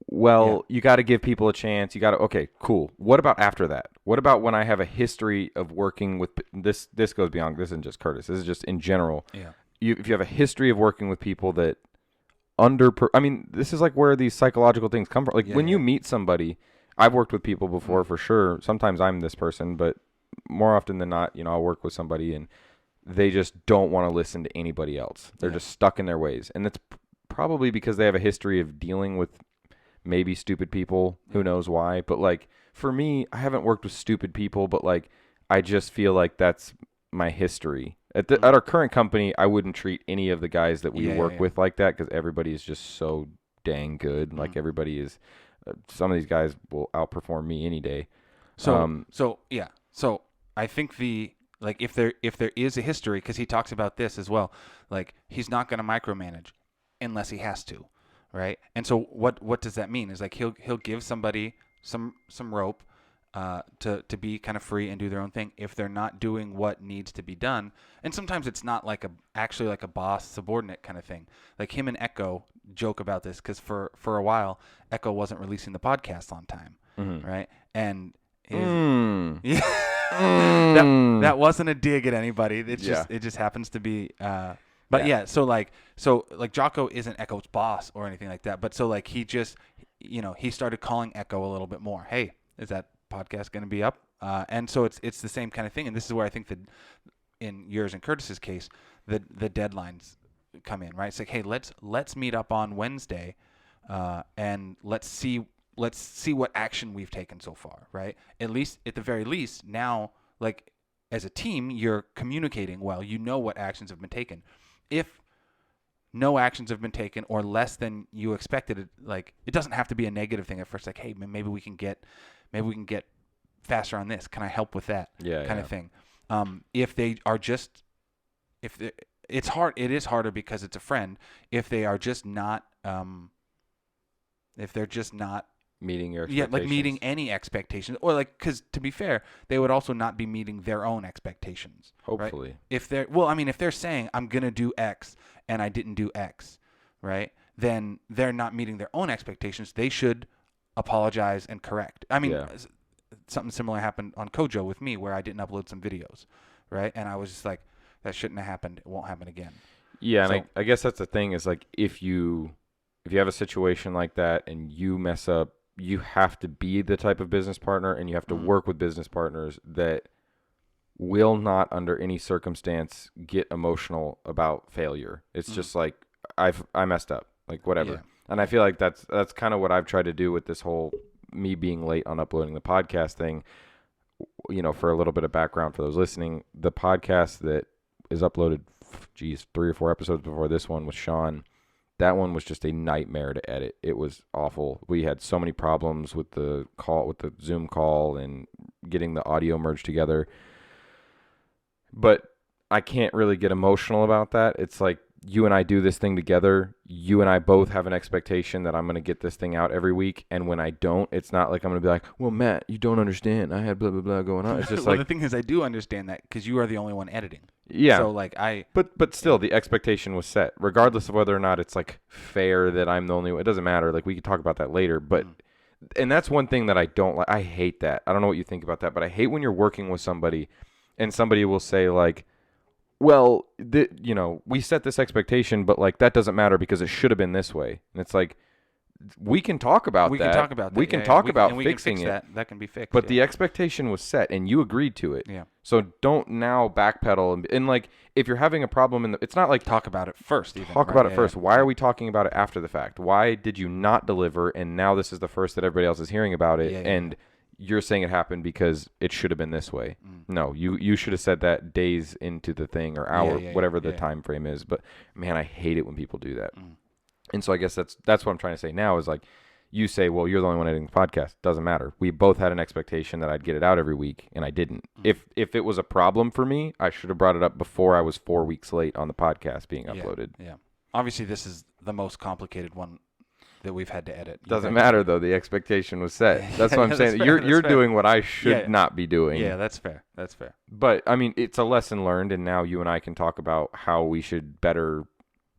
well, you got to give people a chance. You got to, okay, cool. What about after that? What about when I have a history of working with this? This goes beyond. This isn't just Curtis. This is just in general. Yeah. If you have a history of working with people that I mean, this is like where these psychological things come from. Like when you meet somebody, I've worked with people before for sure. Sometimes I'm this person, but more often than not, I'll work with somebody and they just don't want to listen to anybody else. They're just stuck in their ways. And that's probably because they have a history of dealing with maybe stupid people, who knows why. But like for me, I haven't worked with stupid people, but like I just feel like that's my history. At our current company, I wouldn't treat any of the guys that we work with like that because everybody is just so dang good. Like everybody is. Some of these guys will outperform me any day. So I think if there is a history, because he talks about this as well, like he's not going to micromanage unless he has to, right? And so what does that mean? Is like he'll give somebody some rope to be kind of free and do their own thing if they're not doing what needs to be done. And sometimes it's not like actually like a boss subordinate kind of thing. Like him and Echo joke about this because for a while Echo wasn't releasing the podcast on time, right? And that wasn't a dig at anybody. It just happens to be. So Jocko isn't Echo's boss or anything like that. But so like he just he started calling Echo a little bit more. Hey, is that podcast going to be up? And so it's the same kind of thing. And this is where I think that in yours and Curtis's case, the deadlines come in, right? It's like, hey, let's meet up on Wednesday, and let's see what action we've taken so far, right? At the very least, now, like as a team, you're communicating well. You know what actions have been taken. If no actions have been taken or less than you expected, it doesn't have to be a negative thing at first. Like, hey, maybe we can get faster on this. Can I help with that? Yeah, kind yeah. of thing. If they are just, it's hard. It is harder because it's a friend. If they are just not, if they're just not, Meeting your yeah, expectations. like meeting any expectations, or like, because to be fair, they would also not be meeting their own expectations. Hopefully. Right? If they're, if they're saying I'm gonna do X and I didn't do X, right? Then they're not meeting their own expectations. They should apologize and correct. I mean, Yeah. something similar happened on CODESHO with me where I didn't upload some videos, right? And I was just like, that shouldn't have happened. It won't happen again. Yeah, So- and I guess that's the thing is like if you have a situation like that and you mess up, you have to be the type of business partner and you have to work with business partners that will not under any circumstance get emotional about failure. It's just like I messed up, like whatever. Yeah. And I feel like that's kind of what I've tried to do with this whole me being late on uploading the podcast thing. You know, for a little bit of background for those listening, the podcast that is uploaded, 3 or 4 episodes before this one with Sean, that one was just a nightmare to edit. It was awful. We had so many problems with the Zoom call and getting the audio merged together. But I can't really get emotional about that. It's like you and I do this thing together. You and I both have an expectation that I'm going to get this thing out every week. And when I don't, it's not like I'm going to be like, well, Matt, you don't understand. I had blah, blah, blah going on. It's just well, like, the thing is, I do understand that because you are the only one editing. yeah. So like But still, the expectation was set, regardless of whether or not it's like fair that I'm the only one. It doesn't matter. Like we could talk about that later. But and that's one thing that I don't like. I hate that. I don't know what you think about that, but I hate when you're working with somebody, and somebody will say like, well, we set this expectation, but like that doesn't matter because it should have been this way. And it's like, we can talk about that. We can talk about that. We can talk about we fixing can fix it. That can be fixed. But the expectation was set, and you agreed to it. Yeah. So don't now backpedal and like if you're having a problem it's not like talk about it first. Talk about it first. Why are we talking about it after the fact? Why did you not deliver, and now this is the first that everybody else is hearing about it, and you're saying it happened because it should have been this way? No, you should have said that days into the thing or hour, whatever the time frame is. But man, I hate it when people do that. And so I guess that's what I'm trying to say now is like, you say, well, you're the only one editing the podcast. Doesn't matter. We both had an expectation that I'd get it out every week, and I didn't. If it was a problem for me, I should have brought it up before I was 4 weeks late on the podcast being uploaded. Yeah. Obviously, this is the most complicated one that we've had to edit. Doesn't matter, though. The expectation was set. That's what I'm saying. Fair, You're fair. doing what I should not be doing. Yeah, that's fair. That's fair. But, I mean, it's a lesson learned, and now you and I can talk about how we should better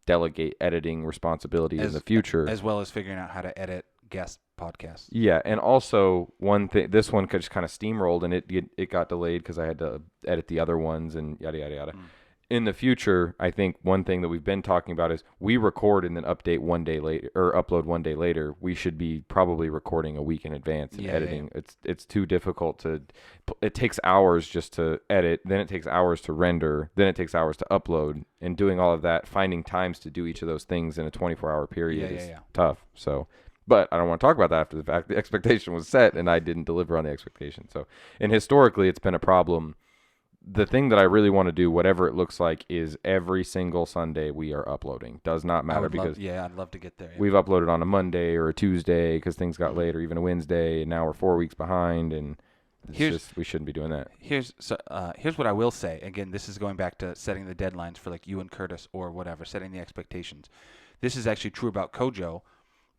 delegate editing responsibilities in the future. As well as figuring out how to edit guest podcasts. Yeah, and also one thing, this one just kind of steamrolled, and it got delayed because I had to edit the other ones and yada yada yada. In the future, I think one thing that we've been talking about is we record and then update 1 day later or upload 1 day later. We should be probably recording a week in advance and editing. Yeah. It's too difficult to. It takes hours just to edit, then it takes hours to render, then it takes hours to upload, and doing all of that, finding times to do each of those things in a 24-hour period is tough. So. But I don't want to talk about that after the fact. The expectation was set, and I didn't deliver on the expectation. So, and historically, it's been a problem. The thing that I really want to do, whatever it looks like, is every single Sunday we are uploading. Does not matter because I'd love to get there. Yeah. We've uploaded on a Monday or a Tuesday because things got late, or even a Wednesday, and now we're 4 weeks behind, and we shouldn't be doing that. Here's what I will say. Again, this is going back to setting the deadlines for like you and Curtis or whatever, setting the expectations. This is actually true about CODESHO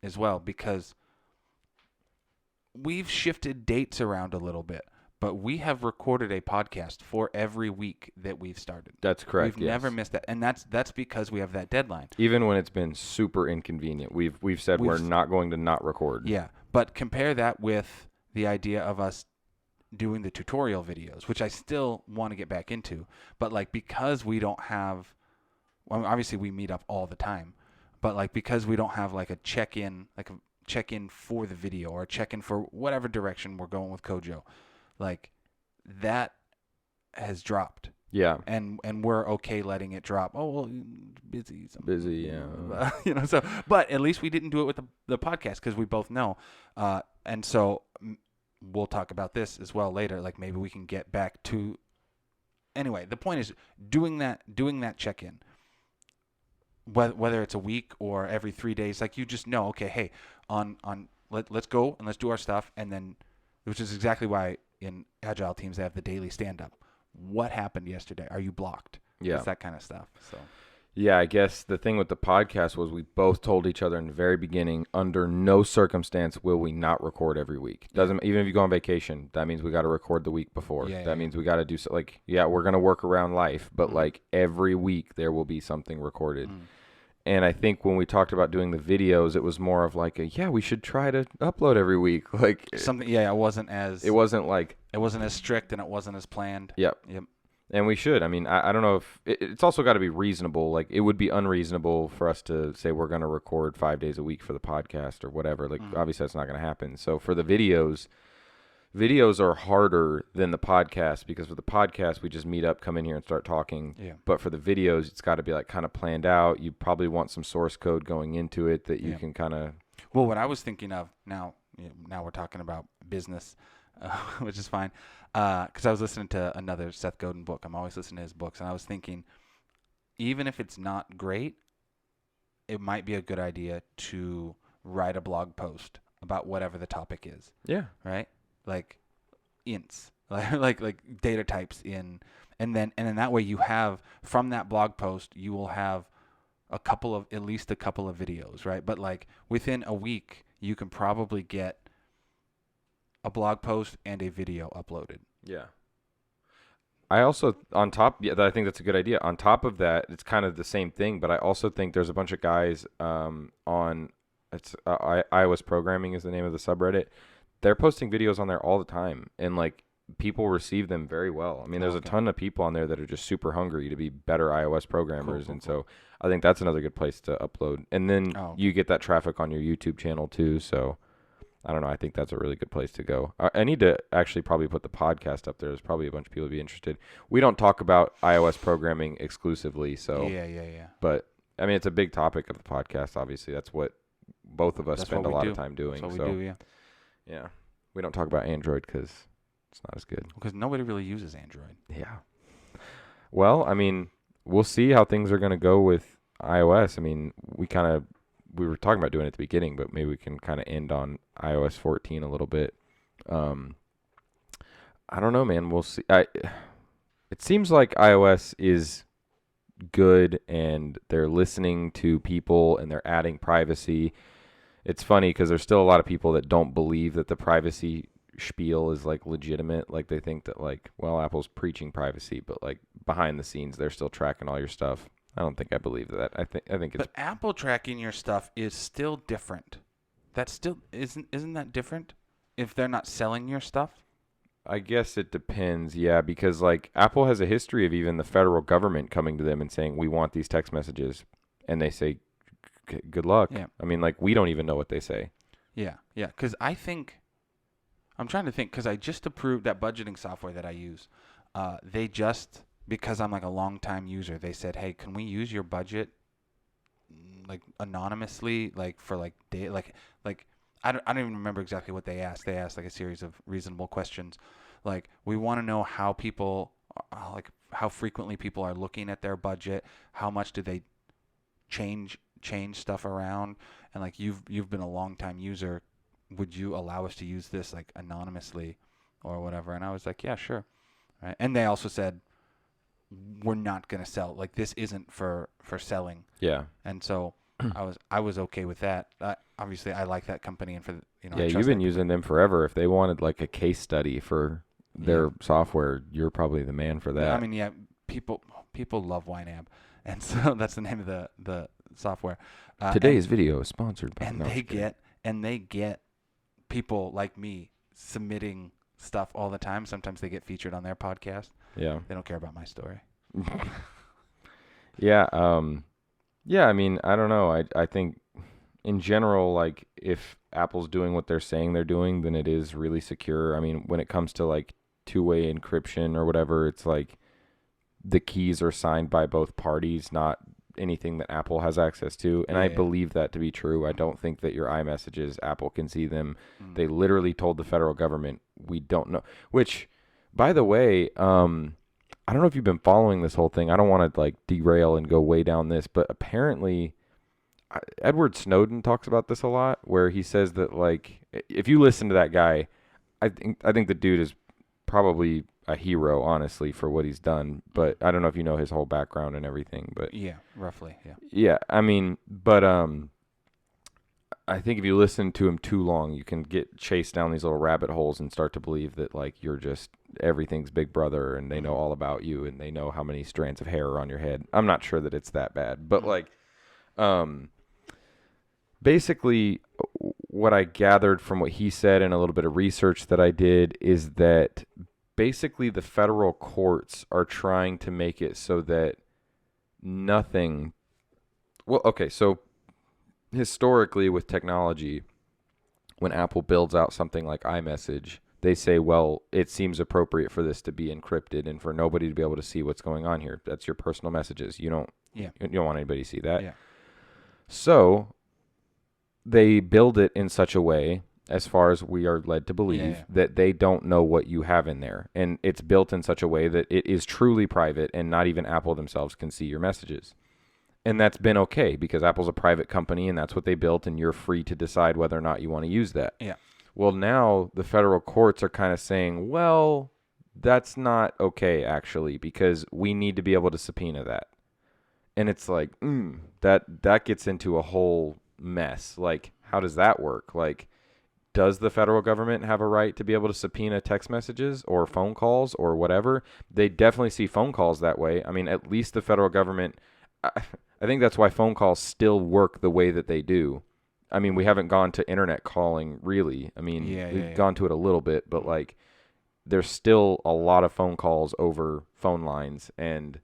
as well, because we've shifted dates around a little bit, but we have recorded a podcast for every week that we've started. That's correct. We've never missed that, and that's because we have that deadline. Even when it's been super inconvenient, we've said we're not going to not record. Yeah, but compare that with the idea of us doing the tutorial videos, which I still want to get back into, but like because we don't have, well, obviously we meet up all the time. But like because we don't have like a check-in for the video or a check-in for whatever direction we're going with CODESHO, like that has dropped. Yeah. And we're okay letting it drop. Oh well, busy. Yeah. So but at least we didn't do it with the podcast because we both know. And so we'll talk about this as well later. Like maybe we can get back to. Anyway, the point is doing that check-in. whether it's a week or every 3 days, like you just know, okay, hey, let's go and let's do our stuff, and then, which is exactly why in agile teams they have the daily stand up. What happened yesterday? Are you blocked? Yeah. It's that kind of stuff. So Yeah, I guess the thing with the podcast was we both told each other in the very beginning, under no circumstance will we not record every week. Doesn't even if you go on vacation, that means we got to record the week before. That means we got to do so. Like, yeah, we're gonna work around life, but like every week there will be something recorded. And I think when we talked about doing the videos, it was more of like yeah, we should try to upload every week. Like something. Yeah, it wasn't as strict and it wasn't as planned. Yep. And we should. I mean, I don't know if it's also got to be reasonable. Like, it would be unreasonable for us to say we're going to record 5 days a week for the podcast or whatever. Like, obviously, that's not going to happen. So for the videos are harder than the podcast, because for the podcast, we just meet up, come in here, and start talking. Yeah. But for the videos, it's got to be like kind of planned out. You probably want some source code going into it that you can kind of. Well, what I was thinking of now we're talking about business, which is fine. Because I was listening to another Seth Godin book. I'm always listening to his books. And I was thinking, even if it's not great, it might be a good idea to write a blog post about whatever the topic is. Yeah. Right? Like ints, like data types in. And then that way you have, from that blog post, you will have at least a couple of videos, right? But like within a week, you can probably get a blog post and a video uploaded. Yeah. I also, on top, I think that's a good idea. On top of that, it's kind of the same thing, but I also think there's a bunch of guys on, it's iOS Programming is the name of the subreddit. They're posting videos on there all the time, and like people receive them very well. I mean, there's a ton of people on there that are just super hungry to be better iOS programmers, cool. So I think that's another good place to upload. And then you get that traffic on your YouTube channel too, so I don't know. I think that's a really good place to go. I need to actually probably put the podcast up there. There's probably a bunch of people who'd be interested. We don't talk about iOS programming exclusively, so yeah. But I mean, it's a big topic of the podcast. Obviously, that's what both of us spend a lot of time doing. That's what we do, yeah. We don't talk about Android because it's not as good. Because nobody really uses Android. Yeah. Well, I mean, we'll see how things are going to go with iOS. I mean, we were talking about doing it at the beginning, but maybe we can kind of end on iOS 14 a little bit. I don't know, man. We'll see. It seems like iOS is good, and they're listening to people, and they're adding privacy. It's funny because there's still a lot of people that don't believe that the privacy spiel is like legitimate. Like they think that like, well, Apple's preaching privacy, but like behind the scenes, they're still tracking all your stuff. I don't think I believe that. I think it's. But Apple tracking your stuff is still different. That still isn't that different if they're not selling your stuff? I guess it depends, yeah, because like Apple has a history of even the federal government coming to them and saying, we want these text messages, and they say, good luck. Yeah. I mean, like, we don't even know what they say. Yeah, because I'm trying to think, because I just approved that budgeting software that I use. Because I'm like a long-time user, they said, hey, can we use your budget like anonymously, like for like day, like I don't even remember exactly what they asked. They asked like a series of reasonable questions, like we want to know how people, like how frequently people are looking at their budget, how much do they change stuff around, and like you've been a long-time user, would you allow us to use this like anonymously or whatever? And I was like, yeah, sure. Right. And they also said, we're not going to sell, like this isn't for selling. Yeah. And so I was okay with that. Obviously I like that company, and for yeah, you've been using them forever. If they wanted like a case study for their software, you're probably the man for that. I mean, yeah, people love YNAB, and so that's the name of the software. Today's video is sponsored by. And they get people like me submitting stuff all the time. Sometimes they get featured on their podcast. Yeah. They don't care about my story. Yeah. Yeah. I mean, I don't know. I think in general, like if Apple's doing what they're saying they're doing, then it is really secure. I mean, when it comes to like two-way encryption or whatever, it's like the keys are signed by both parties, not anything that Apple has access to. And I believe that to be true. I don't think that your iMessages, Apple can see them. They literally told the federal government, we don't know. Which, by the way, I don't know if you've been following this whole thing. I don't want to like derail and go way down this, but apparently Edward Snowden talks about this a lot, where he says that like if you listen to that guy, I think the dude is probably a hero, honestly, for what he's done. But I don't know if you know his whole background and everything. But Yeah, roughly. Yeah. yeah, I mean, but I think if you listen to him too long, you can get chased down these little rabbit holes and start to believe that like you're just everything's Big Brother and they know all about you and they know how many strands of hair are on your head. I'm not sure that it's that bad, but like um basically what I gathered from what he said and a little bit of research that I did is that basically the federal courts are trying to make it so that nothing well okay, so historically with technology, when Apple builds out something like iMessage, they say, well, it seems appropriate for this to be encrypted and for nobody to be able to see what's going on here. That's your personal messages. Yeah. You don't want anybody to see that. Yeah. So they build it in such a way, as far as we are led to believe, Yeah. that they don't know what you have in there. And it's built in such a way that it is truly private and not even Apple themselves can see your messages. And that's been okay because Apple's a private company and that's what they built, and you're free to decide whether or not you want to use that. Yeah. Well, now the federal courts are kind of saying, well, that's not okay, actually, because we need to be able to subpoena that. And it's like, that gets into a whole mess. Like, how does that work? Like, does the federal government have a right to be able to subpoena text messages or phone calls or whatever? They definitely see phone calls that way. I mean, at least the federal government, I think that's why phone calls still work the way that they do. I mean, we haven't gone to internet calling really. I mean, we've gone to it a little bit, but like there's still a lot of phone calls over phone lines and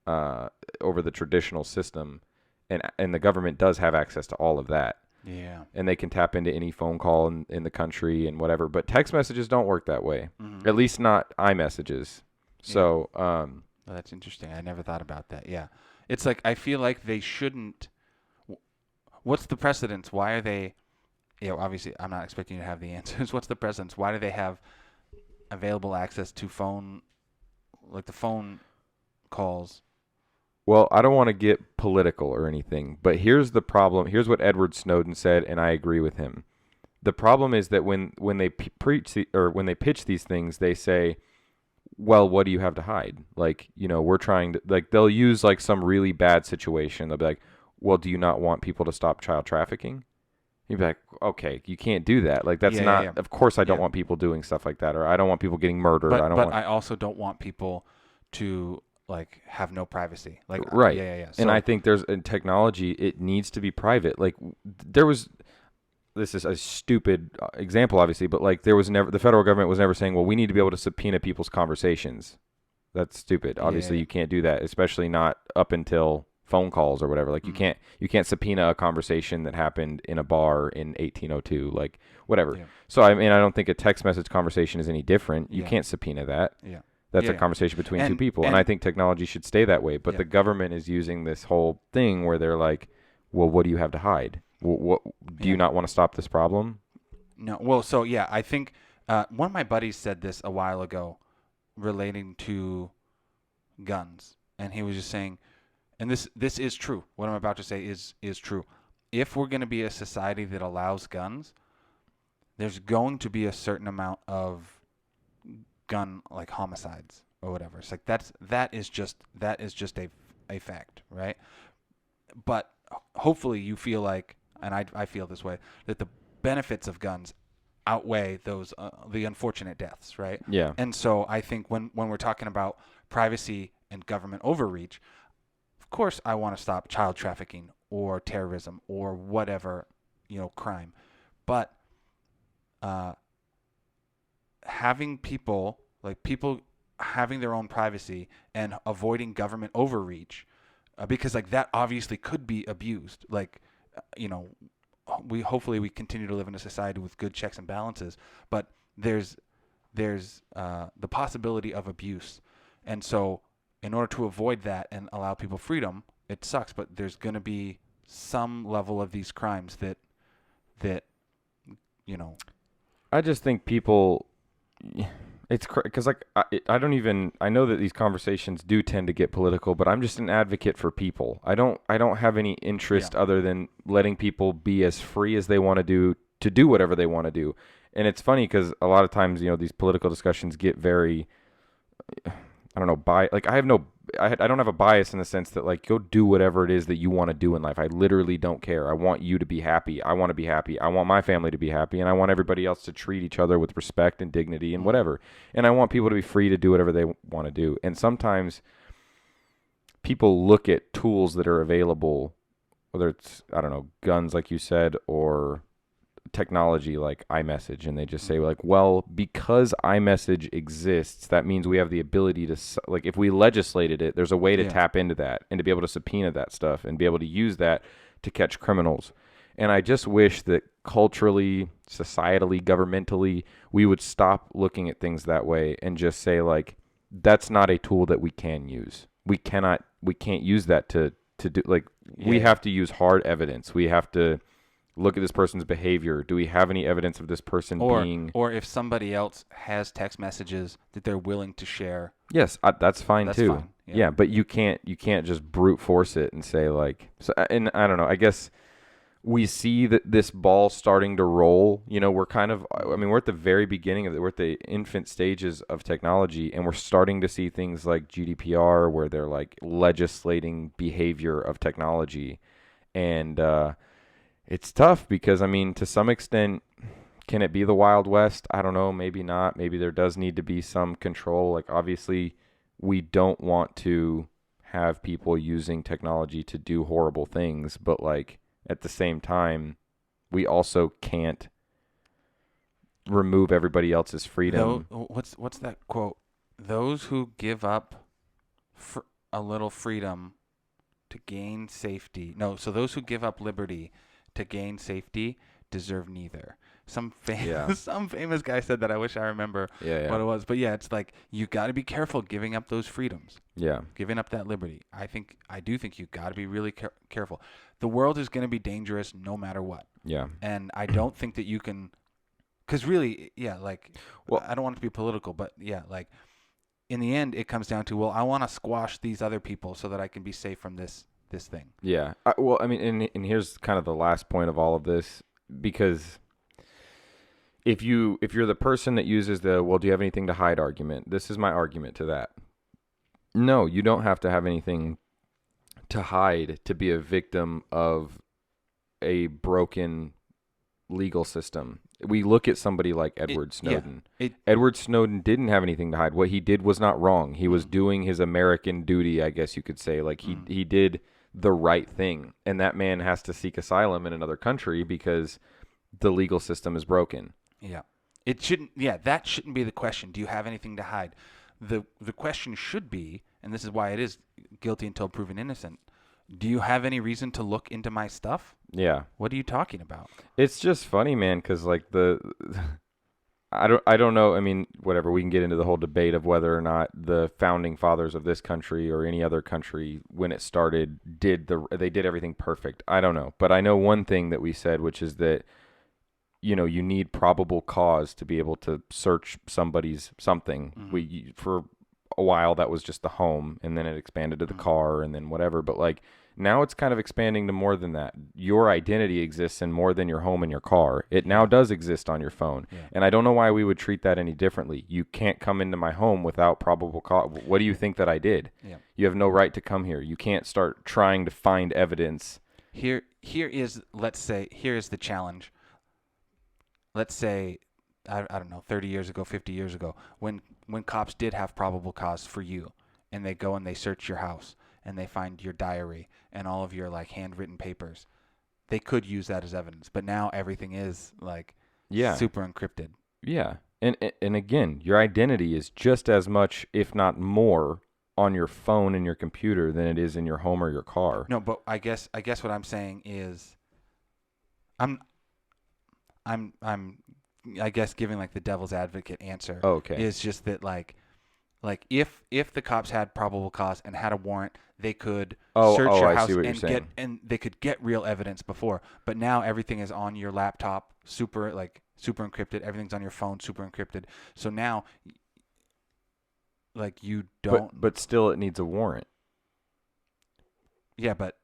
over the traditional system, and the government does have access to all of that. Yeah. And they can tap into any phone call in the country and whatever. But text messages don't work that way. Mm-hmm. At least not iMessages. So, Well, that's interesting. I never thought about that. Yeah. It's like I feel like they shouldn't. What's the precedence? Why are they? Obviously, I'm not expecting you to have the answers. What's the precedence? Why do they have available access to the phone calls? well, I don't want to get political or anything, but here's the problem. Here's what Edward Snowden said, and I agree with him. The problem is that when they when they pitch these things, they say, well, what do you have to hide? Like, we're trying to, like, they'll use like some really bad situation. They'll be like, well, do you not want people to stop child trafficking? You'd be like, okay, you can't do that. Like, that's not, of course I don't want people doing stuff like that, or I don't want people getting murdered. But I don't want, I also don't want people to like have no privacy. Like right. Yeah. And I think in technology, it needs to be private. Like, this is a stupid example, obviously, but like the federal government was never saying, well, we need to be able to subpoena people's conversations. That's stupid. Obviously, you can't do that, especially not up until phone calls or whatever. Like, you can't subpoena a conversation that happened in a bar in 1802, like whatever. Yeah. So I mean, I don't think a text message conversation is any different. You Yeah. can't subpoena that. Yeah. That's Yeah, a conversation between two And- people, and and- I think technology should stay that way. But Yeah. the government is using this whole thing where they're like, well, what do you have to hide? What do you not want to stop this problem? No. Well, so yeah, I think one of my buddies said this a while ago, relating to guns, and he was just saying, and this is true. What I'm about to say is true. If we're going to be a society that allows guns, there's going to be a certain amount of gun like homicides or whatever. It's like that is just a fact, right? But hopefully you feel like, and I feel this way, that the benefits of guns outweigh those the unfortunate deaths, right? Yeah. And so I think when we're talking about privacy and government overreach, of course I want to stop child trafficking or terrorism or whatever, crime. But having people having their own privacy and avoiding government overreach, because like that obviously could be abused. Like, we continue to live in a society with good checks and balances, but there's the possibility of abuse, and so in order to avoid that and allow people freedom, it sucks, but there's going to be some level of these crimes that I just think people, It's because like I don't even I know that these conversations do tend to get political, but I'm just an advocate for people. I don't have any Yeah. interest other than letting people be as free as they want to do whatever they want to do. And it's funny because a lot of times these political discussions get very I don't know, like I have no, I don't have a bias in the sense that like go do whatever it is that you want to do in life. I literally don't care. I want you to be happy. I want to be happy. I want my family to be happy, and I want everybody else to treat each other with respect and dignity and Mm. whatever. And I want people to be free to do whatever they want to do. And sometimes people look at tools that are available, whether it's I don't know, guns like you said, or technology like iMessage, and they just say Mm. like, well, because iMessage exists, that means we have the ability to like if we legislated it, there's a way to Yeah. tap into that and to be able to subpoena that stuff and be able to use that to catch criminals. And I just wish that culturally, societally, governmentally, we would stop looking at things that way and just say like that's not a tool that we can use. We can't use that to do like we Yeah. have to use hard evidence. We have to look at this person's behavior. Do we have any evidence of this person Or being? or if somebody else has text messages that they're willing to share, Yes, that's fine that's too. fine. Yeah. Yeah, but you can't just brute force it and say like so. And I don't know. I guess we see that this ball starting to roll. We're kind of. I mean, we're at the very beginning of it. We're at the infant stages of technology, and we're starting to see things like GDPR, where they're like legislating behavior of technology, and it's tough because I mean, to some extent, can it be the Wild West? I don't know. Maybe not. Maybe there does need to be some control. Like obviously, we don't want to have people using technology to do horrible things, but like at the same time, we also can't remove everybody else's Though freedom. what's that quote? Those who give up a little freedom to gain safety. No, so those who give up liberty to gain safety deserve neither. Some Yeah. famous some famous guy said that. I wish I remember Yeah, what yeah. it was. But yeah, it's like you got to be careful giving up those freedoms, Yeah. giving up that liberty. I do think you got to be really careful. The world is going to be dangerous no matter what. Yeah. And I don't think that you can cuz really, yeah, like Well, I don't want it to be political, but yeah, like in the end it comes down to, well, I want to squash these other people so that I can be safe from this thing. yeah. Well, I mean, and here's kind of the last point of all of this because if you're the person that uses the well, do you have anything to hide argument, this is my argument to that. No, you don't have to have anything to hide to be a victim of a broken legal system. We look at somebody like Edward Yeah. Snowden. It Edward Snowden didn't have anything to hide. What he did was not wrong. He was Mm. doing his American duty, I guess you could say. Like Mm. he did the right thing. And that man has to seek asylum in another country because the legal system is broken. Yeah. It shouldn't yeah, that shouldn't be the question. Do you have anything to hide? The question should be, and this is why it is guilty until proven innocent. Do you have any reason to look into my stuff? Yeah. What are you talking about? It's just funny, man, cuz like I don't know. I mean, whatever. We can get into the whole debate of whether or not the founding fathers of this country or any other country, when it started, they did everything perfect. I don't know, but I know one thing that we said, which is that you need probable cause to be able to search somebody's something. Mhm. For a while that was just the home, and then it expanded to the Mhm. car, and then whatever. But like now it's kind of expanding to more than that. Your identity exists in more than your home and your car. It now Yeah. does exist on your phone. Yeah. And I don't know why we would treat that any differently. You can't come into my home without probable cause. What do you think that I did? Yeah. You have no right to come here. You can't start trying to find evidence. Here is, let's say, here is the challenge. Let's say, I don't know, 30 years ago, 50 years ago, when cops did have probable cause for you, and they go and they search your house and they find your diary and all of your like handwritten papers, they could use that as evidence. But now everything is like Yeah. super encrypted. Yeah. And again, your identity is just as much, if not more, on your phone and your computer than it is in your home or your car. No, but I guess what I'm saying is, I'm I'm I guess giving like the devil's advocate answer Okay. is just that like if the cops had probable cause and had a warrant, they could search your I house see what you're and saying. they could get real evidence before. But now everything is on your laptop, super encrypted. Everything's on your phone, super encrypted. So now like you don't. But still, it needs a warrant. Yeah, but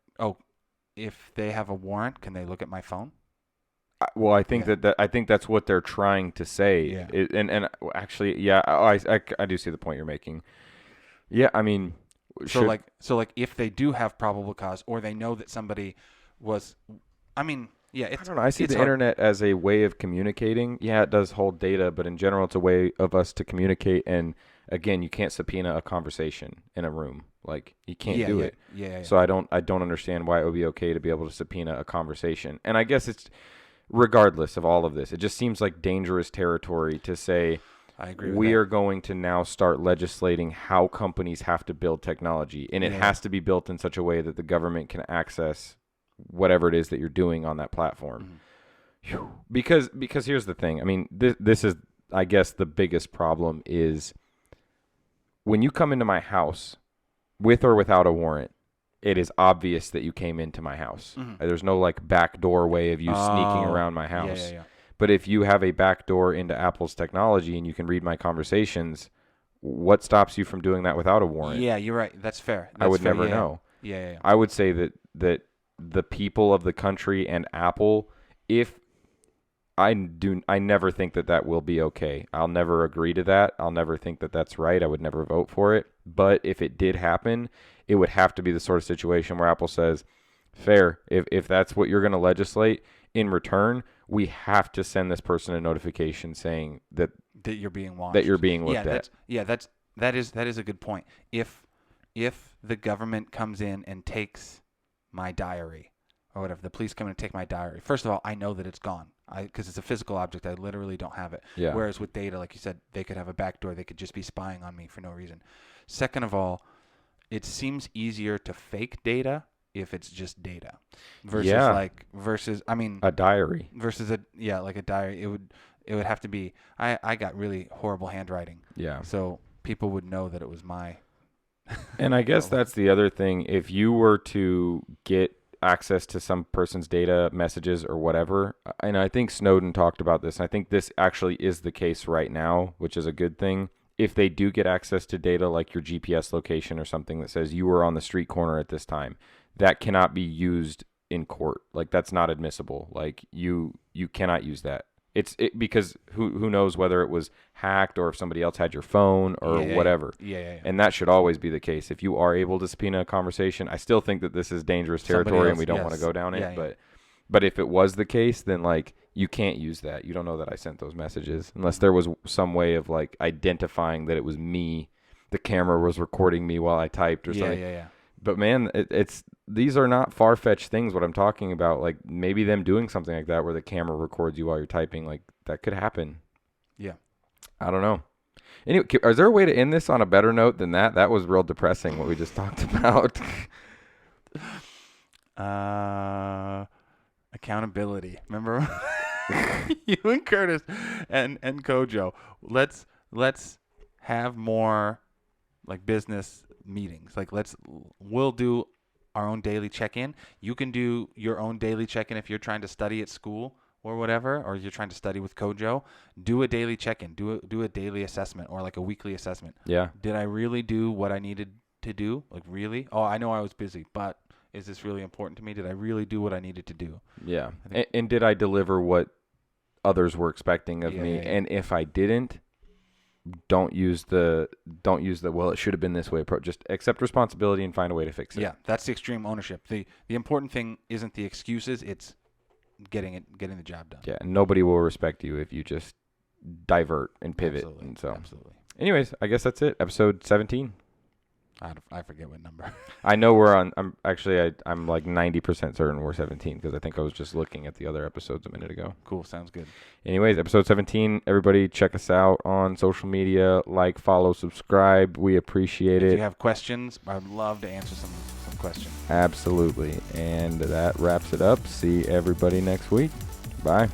if they have a warrant, can they look at my phone? Well, I think Yeah. I think that's what they're trying to say. Yeah. Actually, yeah, I do see the point you're making. Yeah, I mean, So like if they do have probable cause, or they know that somebody was, I mean, yeah, I don't know. I see it's the hard. internet as a way of communicating. Yeah, it does hold data, but in general, it's a way of us to communicate. And again, you can't subpoena a conversation in a room. Like you can't do it. Yeah. So I don't understand why it would be okay to be able to subpoena a conversation. And I guess it's regardless of all of this, it just seems like dangerous territory to say I agree with we that. are going to now start legislating how companies have to build technology, and it Yeah. has to be built in such a way that the government can access whatever it is that you're doing on that platform. Mhm. Because here's the thing. I mean, this is, I guess, the biggest problem is when you come into my house with or without a warrant, it is obvious that you came into my house. Mhm. There's no like backdoor way of you sneaking Oh, around my house. Yeah. But if you have a backdoor into Apple's technology and you can read my conversations, what stops you from doing that without a warrant? Yeah, you're right. That's fair. I would fair. never Yeah. know. Yeah. I would say that the people of the country and Apple, if I never think that will be okay. I'll never agree to that. I'll never think that that's right. I would never vote for it. But if it did happen, it would have to be the sort of situation where Apple says, fair, if that's what you're going to legislate, in return, we have to send this person a notification saying that you're being watched. that you're being looked at. That is a good point. If the government comes in and takes my diary or whatever, the police come in and take my diary. First of all, I know that it's gone. Because it's a physical object, I literally don't have it. Yeah. Whereas with data, like you said, they could have a backdoor. They could just be spying on me for no reason. Second of all, it seems easier to fake data if it's just data versus I mean a diary versus like a diary. It would have to be. I got really horrible handwriting. Yeah. So people would know that it was my. And I guess that's the other thing. If you were to get access to some person's data, messages, or whatever, and I think Snowden talked about this, and I think this actually is the case right now, which is a good thing. If they do get access to data like your GPS location or something that says you were on the street corner at this time, that cannot be used in court. Like that's not admissible. Like you cannot use that. Because who knows whether it was hacked or if somebody else had your phone or whatever. Yeah. And that should always be the case. If you are able to subpoena a conversation, I still think that this is dangerous territory and we don't want to go down it. But if it was the case, then like you can't use that. You don't know that I sent those messages unless there was some way of like identifying that it was me. The camera was recording me while I typed or something. Yeah. But man, these are not far-fetched things. What I'm talking about, like maybe them doing something like that where the camera records you while you're typing, like that could happen. Yeah. I don't know. Anyway, is there a way to end this on a better note than that? That was real depressing what we just talked about. Accountability. Remember you and Curtis and Kojo. Let's have more like business meetings. Like we'll do our own daily check-in. You can do your own daily check-in if you're trying to study at school or whatever, or you're trying to study with Kojo. Do a daily check-in. Do a daily assessment or like a weekly assessment. Yeah. Did I really do what I needed to do? Like really? Oh, I know I was busy, but is this really important to me? Did I really do what I needed to do? Yeah. And did I deliver what others were expecting of me? Yeah. And if I didn't, don't use the well, it should have been this way approach. Just accept responsibility and find a way to fix it. Yeah, that's the extreme ownership. The important thing isn't the excuses, it's getting the job done. Yeah, and nobody will respect you if you just divert and pivot. Absolutely. And so Absolutely. anyways, I guess that's it. Episode 17. I forget what number. I know we're on. I'm like 90% certain we're 17 because I think I was just looking at the other episodes a minute ago. Cool. Sounds good. Anyways, episode 17. Everybody check us out on social media. Like, follow, subscribe. We appreciate If it. you have questions, I'd love to answer some questions. Absolutely. And that wraps it up. See everybody next week. Bye.